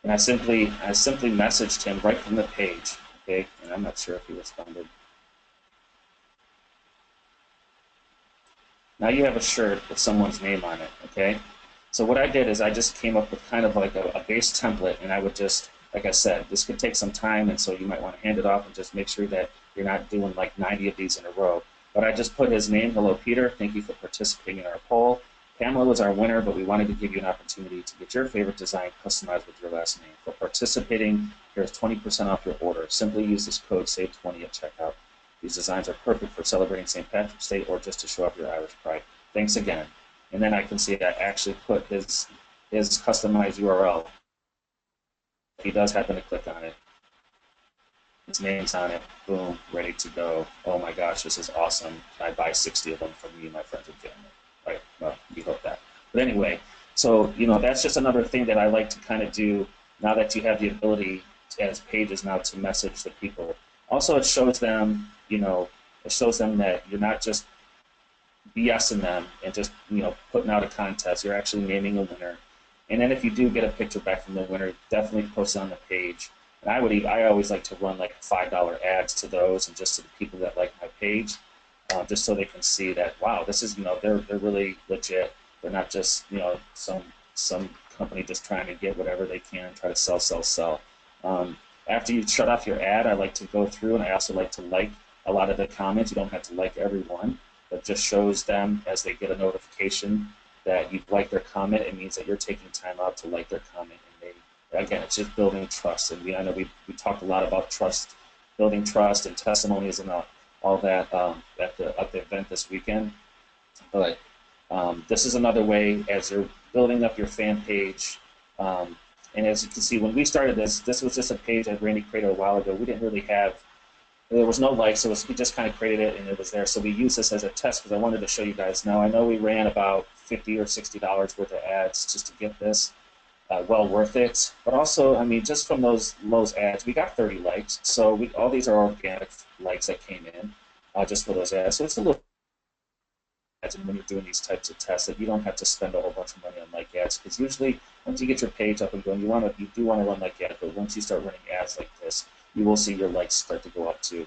and I simply messaged him right from the page. Okay, and I'm not sure if he responded. Now you have a shirt with someone's name on it. Okay, so what I did is I just came up with kind of like a base template, and I would just, like I said, this could take some time, and so you might want to hand it off and just make sure that you're not doing like 90 of these in a row. But I just put his name. Hello, Peter. Thank you for participating in our poll. Pamela was our winner, but we wanted to give you an opportunity to get your favorite design customized with your last name. For participating, here's 20% off your order. Simply use this code SAVE20 at checkout. These designs are perfect for celebrating St. Patrick's Day or just to show off your Irish pride. Thanks again. And then I can see I actually put his customized URL. If he does happen to click on it, his name's on it, boom, ready to go. Oh my gosh, this is awesome. I buy 60 of them for me and my friends and family. Right, well, we hope that. But anyway, so, that's just another thing that I like to kind of do now that you have the ability as pages now to message the people. Also, it shows them, that you're not just BSing them and just, putting out a contest. You're actually naming a winner. And then if you do get a picture back from the winner, definitely post it on the page. And I always like to run like $5 ads to those and just to the people that like my page, just so they can see that, wow, this is, they're really legit. They're not just, some company just trying to get whatever they can and try to sell. After you shut off your ad, I like to go through, and I also like to like a lot of the comments. You don't have to like every one, but just shows them as they get a notification that you've liked their comment. It means that you're taking time out to like their comment. And again, it's just building trust. And I know we talked a lot about trust, building trust and testimonies and all that at the event this weekend. But this is another way as you're building up your fan page. And as you can see, when we started this was just a page that Randy created a while ago. We didn't really have, there was no likes, so he just kind of created it and it was there. So we used this as a test because I wanted to show you guys. Now I know we ran about $50 or $60 worth of ads just to get this. Well worth it. But also, I mean, just from those ads, we got 30 likes. So all these are organic likes that came in just for those ads. So it's a little ads, and when you're doing these types of tests, that you don't have to spend a whole bunch of money on like ads, because usually once you get your page up and going, you do want to run like ads, but once you start running ads like this, you will see your likes start to go up too.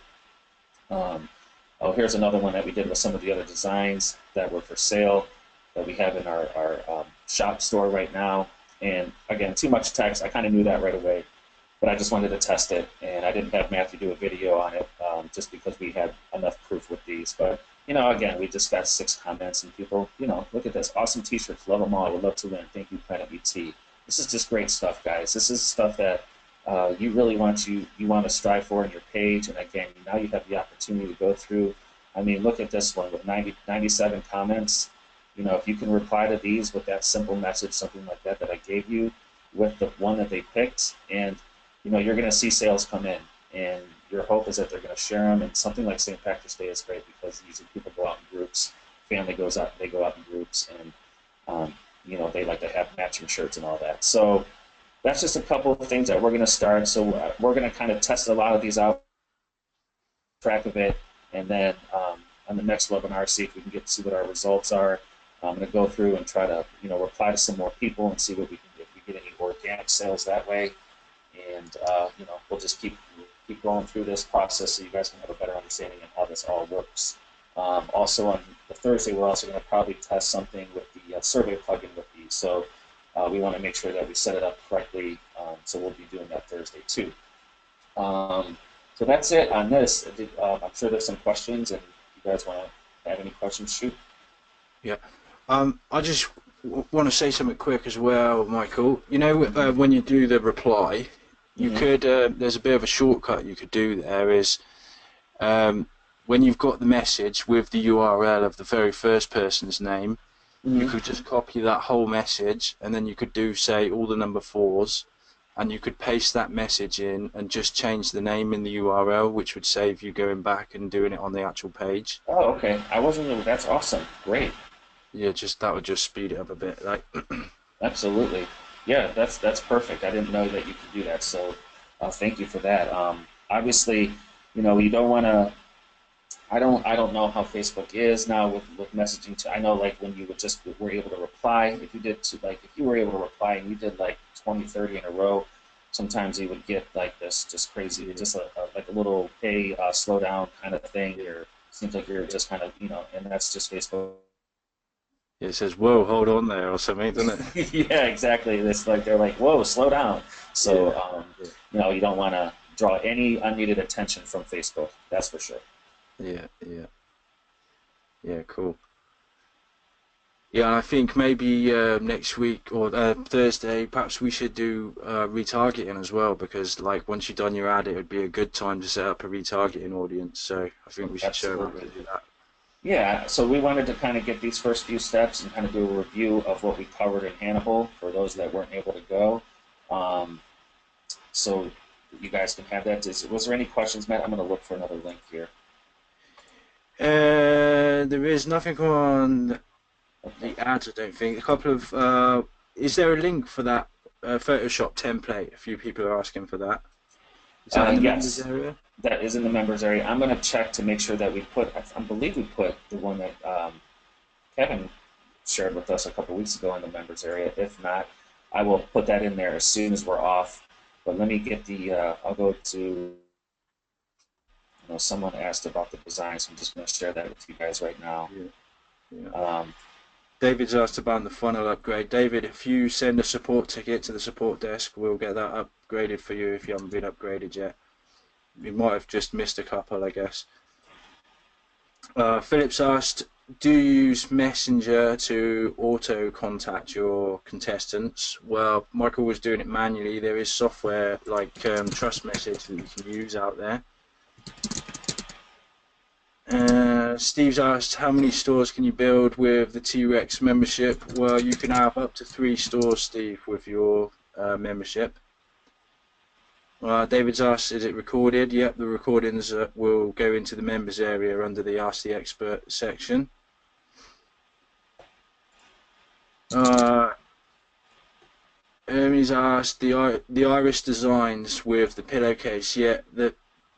Oh, here's another one that we did with some of the other designs that were for sale that we have in our shop store right now. And again, too much text. I kind of knew that right away, but I just wanted to test it, and I didn't have Matthew do a video on it just because we had enough proof with these. But again, we just got 6 comments, and people, look at this awesome T-shirts, love them all. Would love to win. Thank you, Planet BT. This is just great stuff, guys. This is stuff that you really want to strive for in your page. And again, now you have the opportunity to go through. I mean, look at this one with 97 comments. If you can reply to these with that simple message, something like that I gave you, with the one that they picked, and you're going to see sales come in, and your hope is that they're going to share them. And something like St. Patrick's Day is great because these people go out in groups, family goes out, they go out in groups, and they like to have matching shirts and all that. So that's just a couple of things that we're going to start. So we're going to kind of test a lot of these out, track of it, and then on the next webinar, see if we can get to see what our results are. I'm going to go through and try to reply to some more people and see what we can get, if we get any organic sales that way. And we'll just keep going through this process so you guys can have a better understanding of how this all works. Also on the Thursday, we're also going to probably test something with the survey plugin with these. So we want to make sure that we set it up correctly. So we'll be doing that Thursday too. So that's it on this. I'm sure there's some questions, and if you guys want to have any questions, shoot. Yeah. I just want to say something quick as well, Michael. When you do the reply, you could, there's a bit of a shortcut you could do there is, when you've got the message with the URL of the very first person's name, you could just copy that whole message, and then you could do, say, all the number 4s, and you could paste that message in and just change the name in the URL, which would save you going back and doing it on the actual page. Oh, okay. I wasn't really, that's awesome. Great. Yeah, that would just speed it up a bit. Absolutely. Yeah, that's perfect. I didn't know that you could do that, so thank you for that. Obviously, you don't want to. I don't know how Facebook is now with messaging. I know like when you were able to reply. If you were able to reply and you did like 20, 30 in a row, sometimes you would get like this just crazy, just like a little hey, slow down kind of thing. Or seems like you're just kind of and that's just Facebook. It says, whoa, hold on there, or something, doesn't it? Yeah, exactly. It's like they're like, whoa, slow down. So, you don't want to draw any unneeded attention from Facebook. That's for sure. Yeah, cool. Yeah, and I think maybe next week or Thursday, perhaps we should do retargeting as well, because like once you've done your ad, it would be a good time to set up a retargeting audience. So I think we should show everybody that. Yeah, so we wanted to kind of get these first few steps and kind of do a review of what we covered in Hannibal for those that weren't able to go. So you guys can have that. Was there any questions, Matt? I'm going to look for another link here. There is nothing on the ads, I don't think. A couple of. Is there a link for that Photoshop template? A few people are asking for that. Is that in the members area? That is in the members area. I'm going to check to make sure that we put, I believe we put the one that Kevin shared with us a couple weeks ago in the members area. If not, I will put that in there as soon as we're off. But let me get I'll go to, someone asked about the design, so I'm just going to share that with you guys right now. Yeah. David's asked about the funnel upgrade. David, if you send a support ticket to the support desk, we'll get that upgraded for you if you haven't been upgraded yet. You might have just missed a couple, I guess. Philip's asked, do you use Messenger to auto-contact your contestants? Well, Michael was doing it manually. There is software like Trust Message that you can use out there. Steve's asked, how many stores can you build with the T-Rex membership? Well, you can have up to 3 stores, Steve, with your membership. David's asked, is it recorded? Yep, the recordings will go into the members area under the Ask the Expert section. Hermes asked, the iris designs with the pillowcase. Yeah,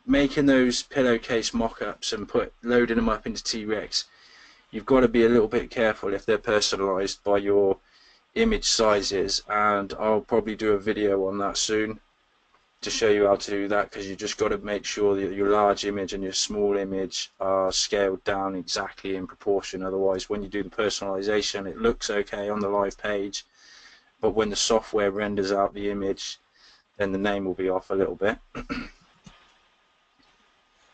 making those pillowcase mock-ups and loading them up into T-Rex, you've got to be a little bit careful if they're personalized by your image sizes, and I'll probably do a video on that soon. to show you how to do that, because you just got to make sure that your large image and your small image are scaled down exactly in proportion. Otherwise, when you do the personalization, it looks okay on the live page, but when the software renders out the image, then the name will be off a little bit.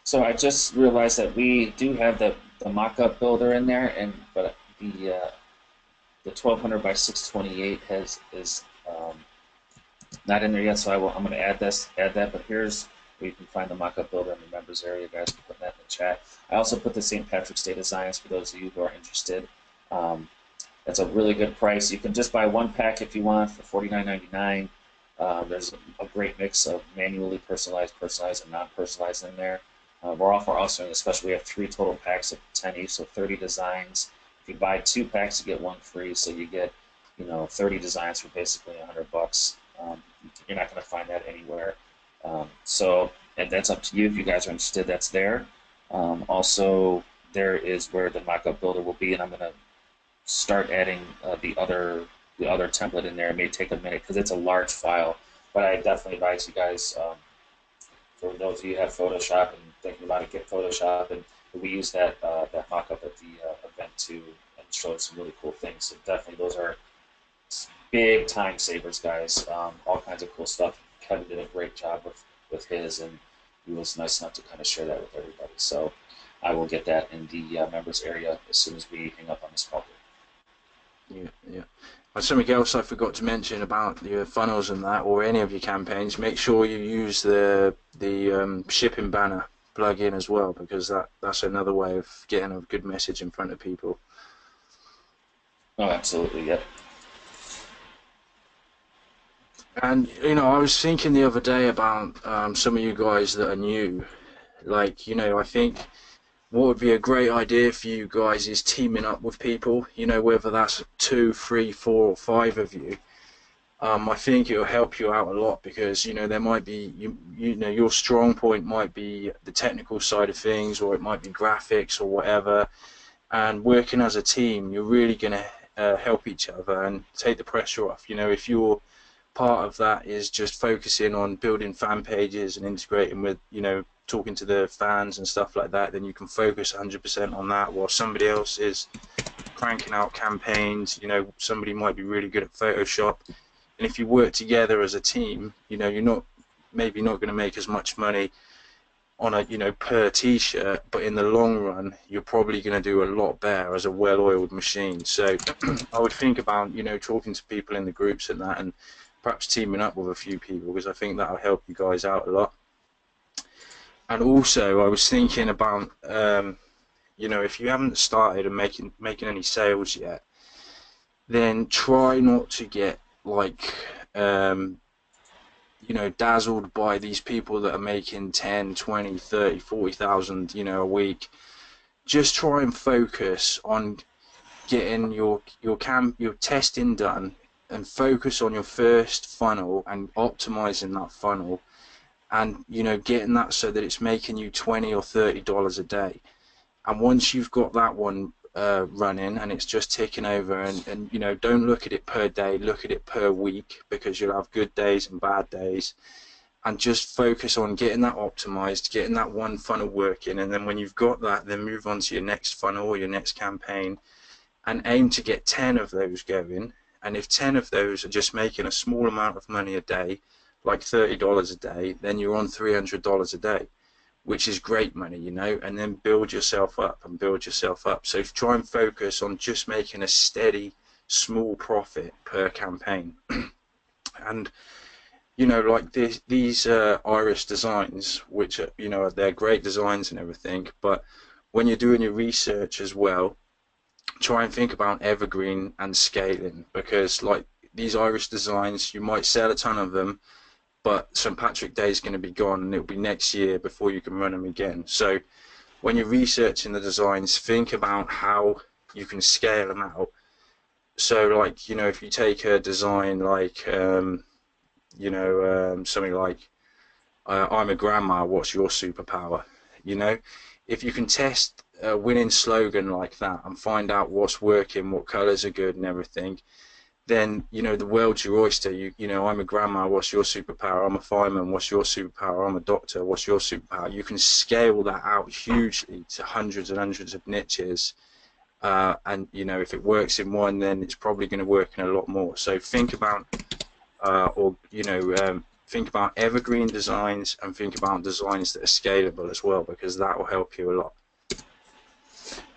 So I just realized that we do have the mock-up builder in there, but the 1200 by 628 is not in there yet. So I'm going to add that. But here's where you can find the mock-up builder in the members area. Guys can put that in the chat. I also put the St. Patrick's Day designs for those of you who are interested. That's a really good price. You can just buy one pack if you want for $49.99. There's a great mix of manually personalized, and non-personalized in there. We're also in a special. We have 3 total packs of 10 each, so 30 designs. If you buy 2 packs, you get 1 free, so you get 30 designs for basically $100. You're not going to find that anywhere. And that's up to you if you guys are interested. That's there. Also, there is where the mock-up builder will be, and I'm going to start adding the other template in there. It may take a minute because it's a large file, but I definitely advise you guys. For those of you who have Photoshop and thinking about it, get Photoshop, and we use that mock-up at the event too, and showed some really cool things. So definitely, those are big time savers, guys. All kinds of cool stuff. Kevin did a great job with his, and he was nice enough to kind of share that with everybody. So I will get that in the members area as soon as we hang up on this call. Yeah. And something else I forgot to mention about your funnels and that, or any of your campaigns, make sure you use the shipping banner plugin as well, because that's another way of getting a good message in front of people. Oh, absolutely, yep. And I was thinking the other day about some of you guys that are new. Like, I think what would be a great idea for you guys is teaming up with people, whether that's 2, 3, 4, or 5 of you. I think it'll help you out a lot, because there might be your strong point might be the technical side of things, or it might be graphics or whatever. And working as a team, you're really going to help each other and take the pressure off. If you're part of that is just focusing on building fan pages and integrating with talking to the fans and stuff like that, then you can focus 100% on that, while somebody else is cranking out campaigns. Somebody might be really good at Photoshop, and if you work together as a team, you're maybe not going to make as much money on a per t-shirt, but in the long run you're probably going to do a lot better as a well-oiled machine. So I would think about talking to people in the groups and that, and perhaps teaming up with a few people, because I think that'll help you guys out a lot. And also, I was thinking about, if you haven't started and making any sales yet, then try not to get dazzled by these people that are making 10, 20, 30, 40,000, a week. Just try and focus on getting your testing done, and focus on your first funnel and optimizing that funnel, and getting that so that it's making you $20 or $30 a day. And once you've got that one running and it's just ticking over, and don't look at it per day, look at it per week, because you'll have good days and bad days, and just focus on getting that optimized, getting that one funnel working. And then when you've got that, then move on to your next funnel or your next campaign, and aim to get 10 of those going. And if 10 of those are just making a small amount of money a day, like $30 a day, then you're on $300 a day, which is great money, and then build yourself up and build yourself up. So try and focus on just making a steady, small profit per campaign. And, like these Irish designs, which are, they're great designs and everything, but when you're doing your research as well, try and think about evergreen and scaling, because like these Irish designs, you might sell a ton of them, but St. Patrick's Day is going to be gone, and it'll be next year before you can run them again. So when you're researching the designs, think about how you can scale them out. So like, if you take a design like, something like, I'm a grandma, what's your superpower? If you can test a winning slogan like that and find out what's working, what colors are good and everything, then the world's your oyster. I'm a grandma, what's your superpower? I'm a fireman, what's your superpower? I'm a doctor, what's your superpower? You can scale that out hugely to hundreds and hundreds of niches, and if it works in one, then it's probably going to work in a lot more. So think about think about evergreen designs, and think about designs that are scalable as well, because that will help you a lot.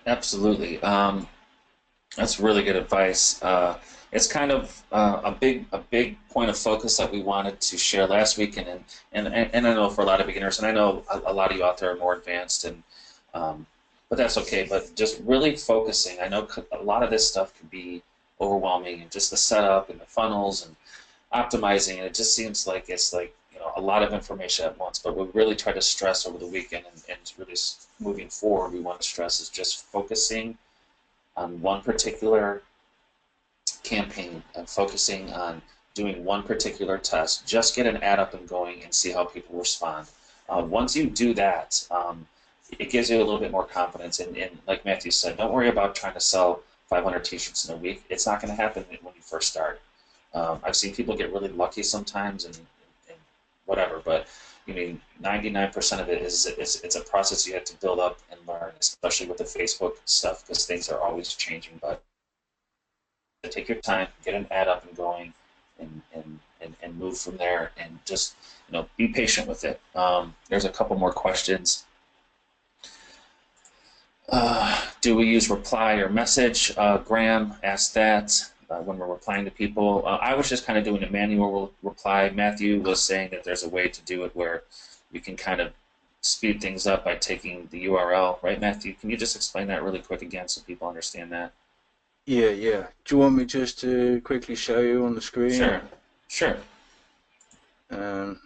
Absolutely. That's really good advice. It's kind of a big point of focus that we wanted to share last week, and I know for a lot of beginners, and I know a lot of you out there are more advanced, and but that's okay. But just really focusing. I know a lot of this stuff can be overwhelming, and just the setup and the funnels and optimizing, and it just seems like it's like a lot of information at once. But we really try to stress over the weekend, and really moving forward, we want to stress is just focusing on one particular campaign and focusing on doing one particular test. Just get an ad up and going and see how people respond. Once you do that, it gives you a little bit more confidence. And like Matthew said, don't worry about trying to sell 500 t-shirts in a week. It's not going to happen when you first start. I've seen people get really lucky sometimes and whatever, but 99% of it is it's a process you have to build up and learn, especially with the Facebook stuff, because things are always changing. But take your time, get an ad up and going, and move from there, and just be patient with it. There's a couple more questions. Do we use reply or message? Graham asked that when we're replying to people. I was just kind of doing a manual reply. Matthew was saying that there's a way to do it where you can kind of speed things up by taking the URL, right, Matthew? Can you just explain that really quick again so people understand that? Yeah. Do you want me just to quickly show you on the screen? Sure. Um,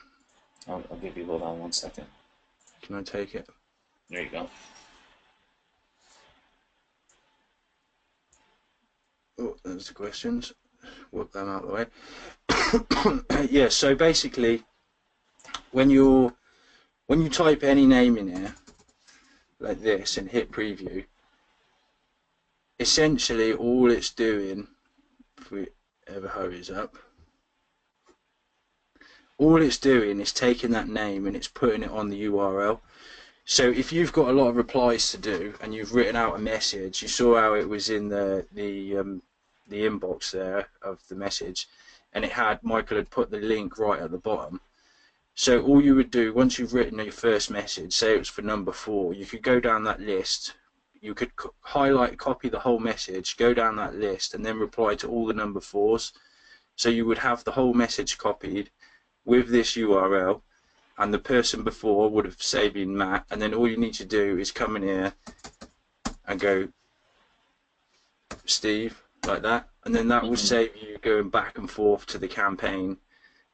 I'll give you, hold on one second. Can I take it? There you go. Oh, there's the questions. Work them out of the way. Yeah, so basically, when you type any name in here, like this, and hit preview, essentially all it's doing, if we ever hurries up, all it's doing is taking that name and it's putting it on the URL. So if you've got a lot of replies to do and you've written out a message, you saw how it was in the inbox there of the message, and Michael had put the link right at the bottom. So all you would do, once you've written your first message, say it was for number 4, you could go down that list, you could copy the whole message, go down that list, and then reply to all the number 4s. So you would have the whole message copied with this URL, and the person before would have, say, been Matt, and then all you need to do is come in here and go Steve, like that, and then that will save you going back and forth to the campaign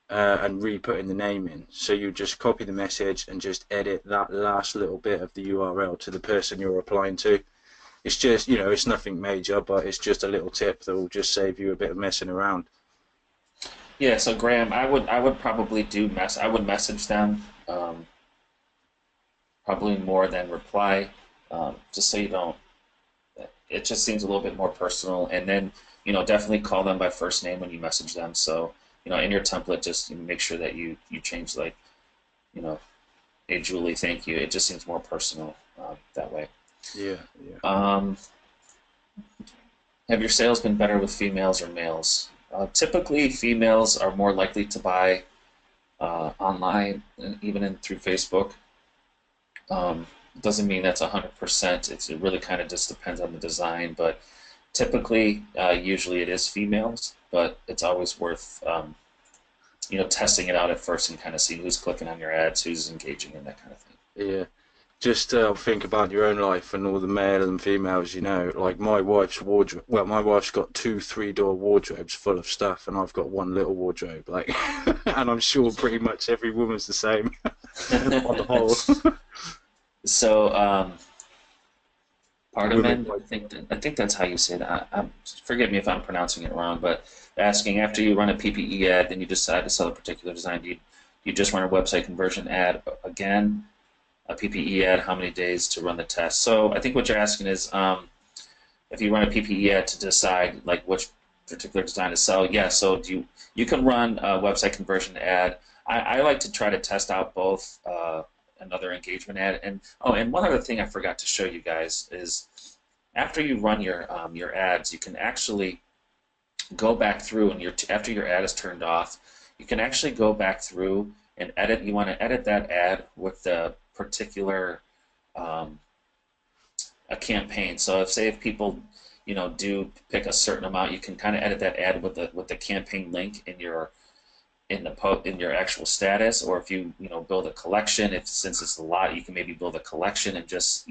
and re-putting the name in. So you just copy the message and just edit that last little bit of the URL to the person you're replying to. It's just, it's nothing major, but it's just a little tip that will just save you a bit of messing around. Yeah, so Graham, I would probably I would message them, probably more than reply, just so you don't. It just seems a little bit more personal, and then definitely call them by first name when you message them. So in your template, just make sure that you change, like, hey Julie, thank you. It just seems more personal that way. Yeah. Have your sales been better with females or males? Typically, females are more likely to buy online, even through Facebook. Doesn't mean that's 100%. It really kind of just depends on the design, but typically, usually it is females, but it's always worth testing it out at first and kind of see who's clicking on your ads, who's engaging, and that kind of thing. Yeah. Just think about your own life and all the male and females, like my wife's wardrobe. Well, my wife's got 2 3-door wardrobes full of stuff, and I've got one little wardrobe, like, and I'm sure pretty much every woman's the same on the whole. So, Pardaman, I think that's how you say that. Forgive me if I'm pronouncing it wrong, but asking, after you run a PPE ad, then you decide to sell a particular design, do you just run a website conversion ad again? A PPE ad, how many days to run the test? So I think what you're asking is, if you run a PPE ad to decide like which particular design to sell. Yeah, so you can run a website conversion ad. I like to try to test out both another engagement ad, and oh, and one other thing I forgot to show you guys is after you run your ads, you can actually go back through and after your ad is turned off, you can actually go back through and edit. You want to edit that ad with the particular a campaign. So if people do pick a certain amount, you can kind of edit that ad with the campaign link in your actual status, or if you build a collection, if since it's a lot, you can maybe build a collection and just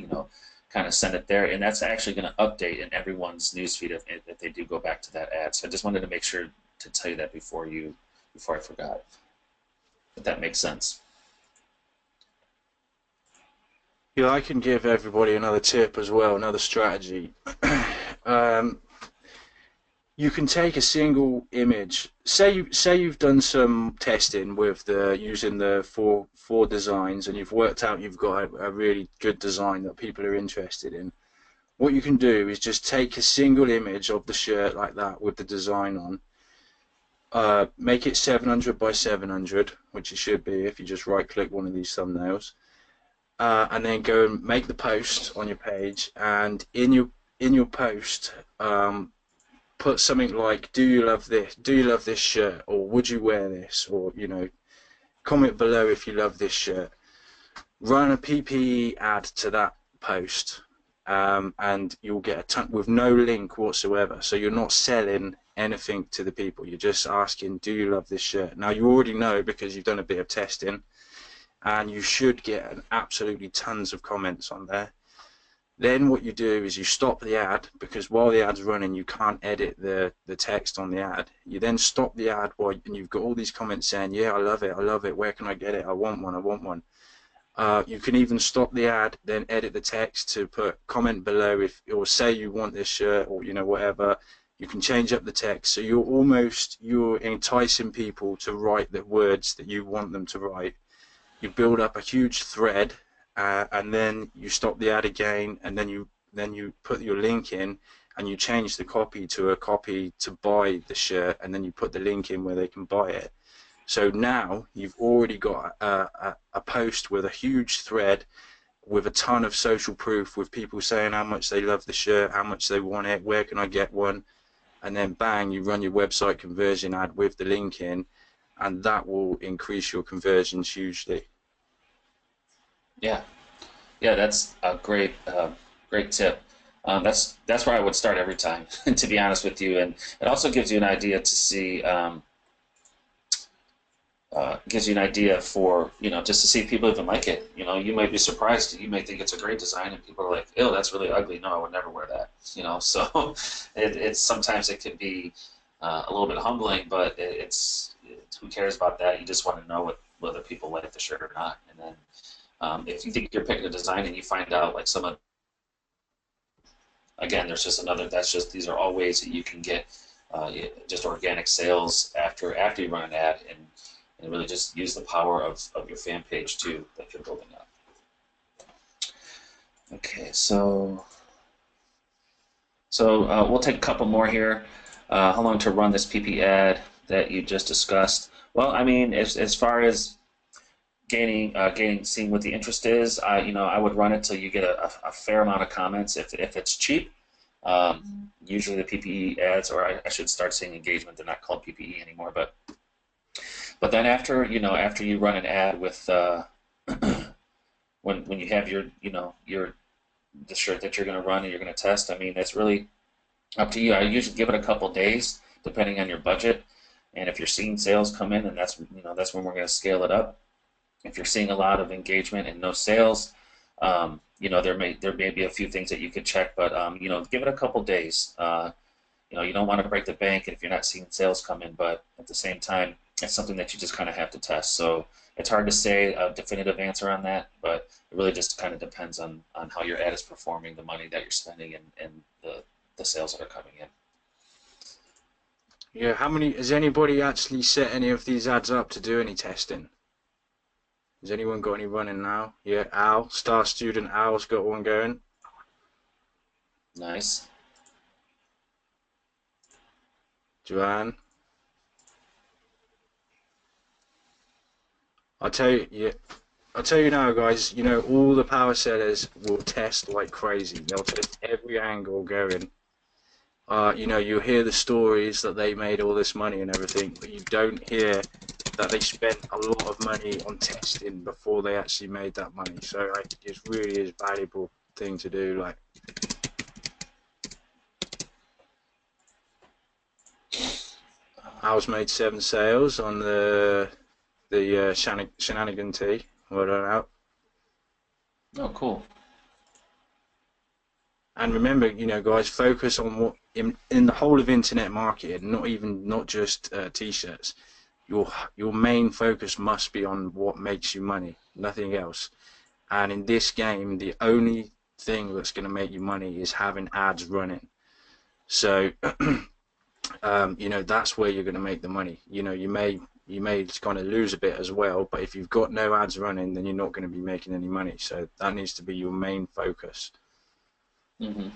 kind of send it there, and that's actually going to update in everyone's newsfeed if they do go back to that ad. So I just wanted to make sure to tell you that before I forgot. If that makes sense. Yeah, I can give everybody another tip as well, another strategy. You can take a single image. Say you've done some testing with using the four designs, and you've worked out you've got a really good design that people are interested in. What you can do is just take a single image of the shirt like that with the design on. Make it 700 by 700, which it should be if you just right-click one of these thumbnails. And then go and make the post on your page, and in your post, put something like, "Do you love this? Do you love this shirt?" Or "Would you wear this?" Or comment below if you love this shirt. Run a PPE ad to that post, and you'll get a ton with no link whatsoever. So you're not selling anything to the people. You're just asking, "Do you love this shirt?" Now you already know because you've done a bit of testing. And you should get absolutely tons of comments on there. Then what you do is you stop the ad, because while the ad's running you can't edit the text on the ad. You then stop the ad and you've got all these comments saying, "Yeah, I love it, where can I get it, I want one." You can even stop the ad, then edit the text to put comment below or say you want this shirt, or whatever. You can change up the text, so you're enticing people to write the words that you want them to write. You build up a huge thread, and then you stop the ad again, and then you put your link in, and you change the copy to a copy to buy the shirt, and then you put the link in where they can buy it. So now you've already got a post with a huge thread with a ton of social proof, with people saying how much they love the shirt, how much they want it, where can I get one, and then bang, you run your website conversion ad with the link in, and that will increase your conversions hugely. Yeah, that's a great tip. That's where I would start every time, to be honest with you, and it also gives you an idea to see, gives you an idea for just to see if people even like it. You might be surprised. You may think it's a great design, and people are like, "Ew, that's really ugly. No, I would never wear that." So it's sometimes it can be a little bit humbling, but it's who cares about that? You just want to know whether people like the shirt or not, and then. If you think you're picking a design and you find out like again, there's just another. These are all ways that you can get just organic sales after you run an ad, and really just use the power of your fan page too that you're building up. Okay, so we'll take a couple more here. How long to run this PP ad that you just discussed? Well, I mean, as far as seeing what the interest is, I would run it till you get a fair amount of comments. If it's cheap, usually the PPE ads, or I should start saying engagement. They're not called PPE anymore, but then after you run an ad with when you have the shirt that you're going to run and you're going to test, I mean, that's really up to you. I usually give it a couple days depending on your budget, and if you're seeing sales come in, and that's when we're going to scale it up. If you're seeing a lot of engagement and no sales, there may be a few things that you could check, but give it a couple days. You don't want to break the bank if you're not seeing sales come in, but at the same time, it's something that you just kind of have to test. So it's hard to say a definitive answer on that, but it really just kind of depends on how your ad is performing, the money that you're spending, and the sales that are coming in. Yeah, has anybody actually set any of these ads up to do any testing? Has anyone got any running now? Yeah, Al, Star Student Al's got one going. Nice. Joanne. I'll tell you, yeah, I'll tell you now, guys. You know, all the power sellers will test like crazy. They'll test every angle going. You know, you hear the stories that they made all this money and everything, but you don't hear that they spent a lot of money on testing before they actually made that money. So like, it really is a valuable thing to do. Like, I was made 7 sales on the Shenanigan tee. Well done out. Oh, cool. And remember, you know, guys, focus on what in the whole of internet marketing, not just t-shirts. Your main focus must be on what makes you money, nothing else. And in this game, the only thing that's going to make you money is having ads running. So, you know, that's where you're going to make the money. You know, you may kind of lose a bit as well, but if you've got no ads running, then you're not going to be making any money. So that needs to be your main focus. Mm-hmm.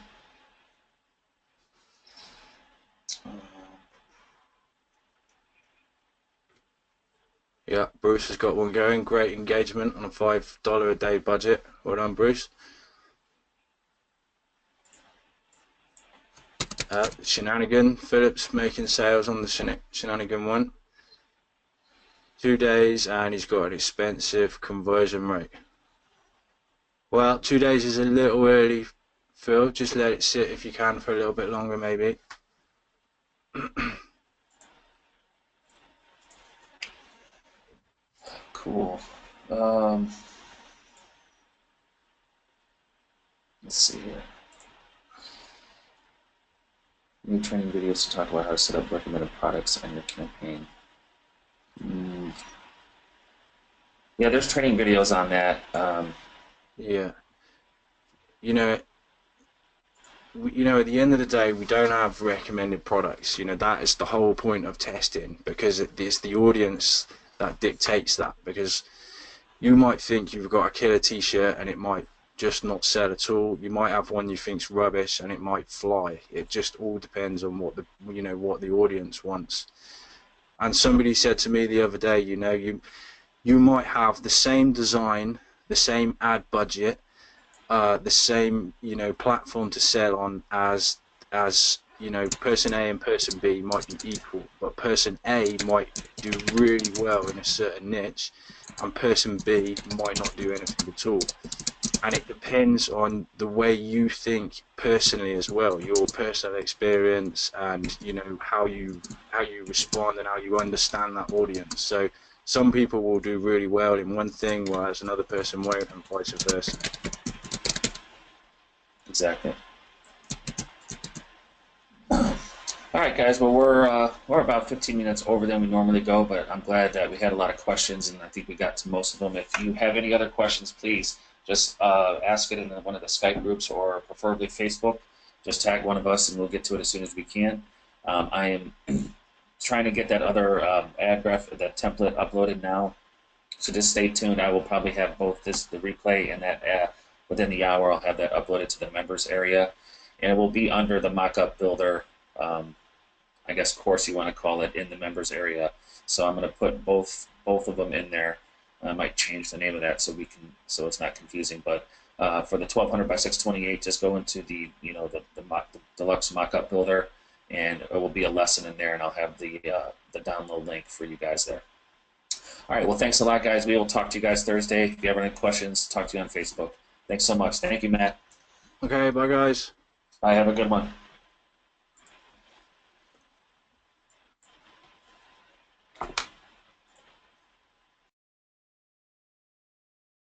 Yeah, Bruce has got one going. Great engagement on a $5 a day budget. Well done, Bruce. Shenanigan. Phillips making sales on the Shenanigan one. 2 days, and he's got an expensive conversion rate. Well, 2 days is a little early, Phil. Just let it sit if you can for a little bit longer, maybe. Cool. Let's see here. New training videos to talk about how to set up recommended products on your campaign. Yeah, there's training videos on that. Yeah. You know, at the end of the day, we don't have recommended products. You know, that is the whole point of testing, because it's the audience that dictates that. Because you might think you've got a killer t-shirt and it might just not sell at all. You might have one you think's rubbish and it might fly. It just all depends on what the audience wants. And somebody said to me the other day, you know, you might have the same design, the same ad budget, the same, you know, platform to sell on as you know, person A and person B might be equal, but person A might do really well in a certain niche and person B might not do anything at all. And it depends on the way you think personally as well, your personal experience, and you know how you respond and how you understand that audience. So some people will do really well in one thing, whereas another person won't, and vice versa. Exactly. All right, guys. Well, we're about 15 minutes over than we normally go, but I'm glad that we had a lot of questions, and I think we got to most of them. If you have any other questions, please just ask it in one of the Skype groups, or preferably Facebook. Just tag one of us, and we'll get to it as soon as we can. I am trying to get that other ad graph, that template uploaded now, so just stay tuned. I will probably have both the replay and that ad within the hour. I'll have that uploaded to the members area, and it will be under the mock-up builder, I guess, course you want to call it, in the members area. So I'm going to put both of them in there. I might change the name of that so it's not confusing. But for the 1200 by 628, just go into the deluxe mock-up builder, and it will be a lesson in there, and I'll have the download link for you guys there. All right. Well, thanks a lot, guys. We will talk to you guys Thursday. If you have any questions, talk to you on Facebook. Thanks so much. Thank you, Matt. Okay, bye guys. Bye. Have a good one.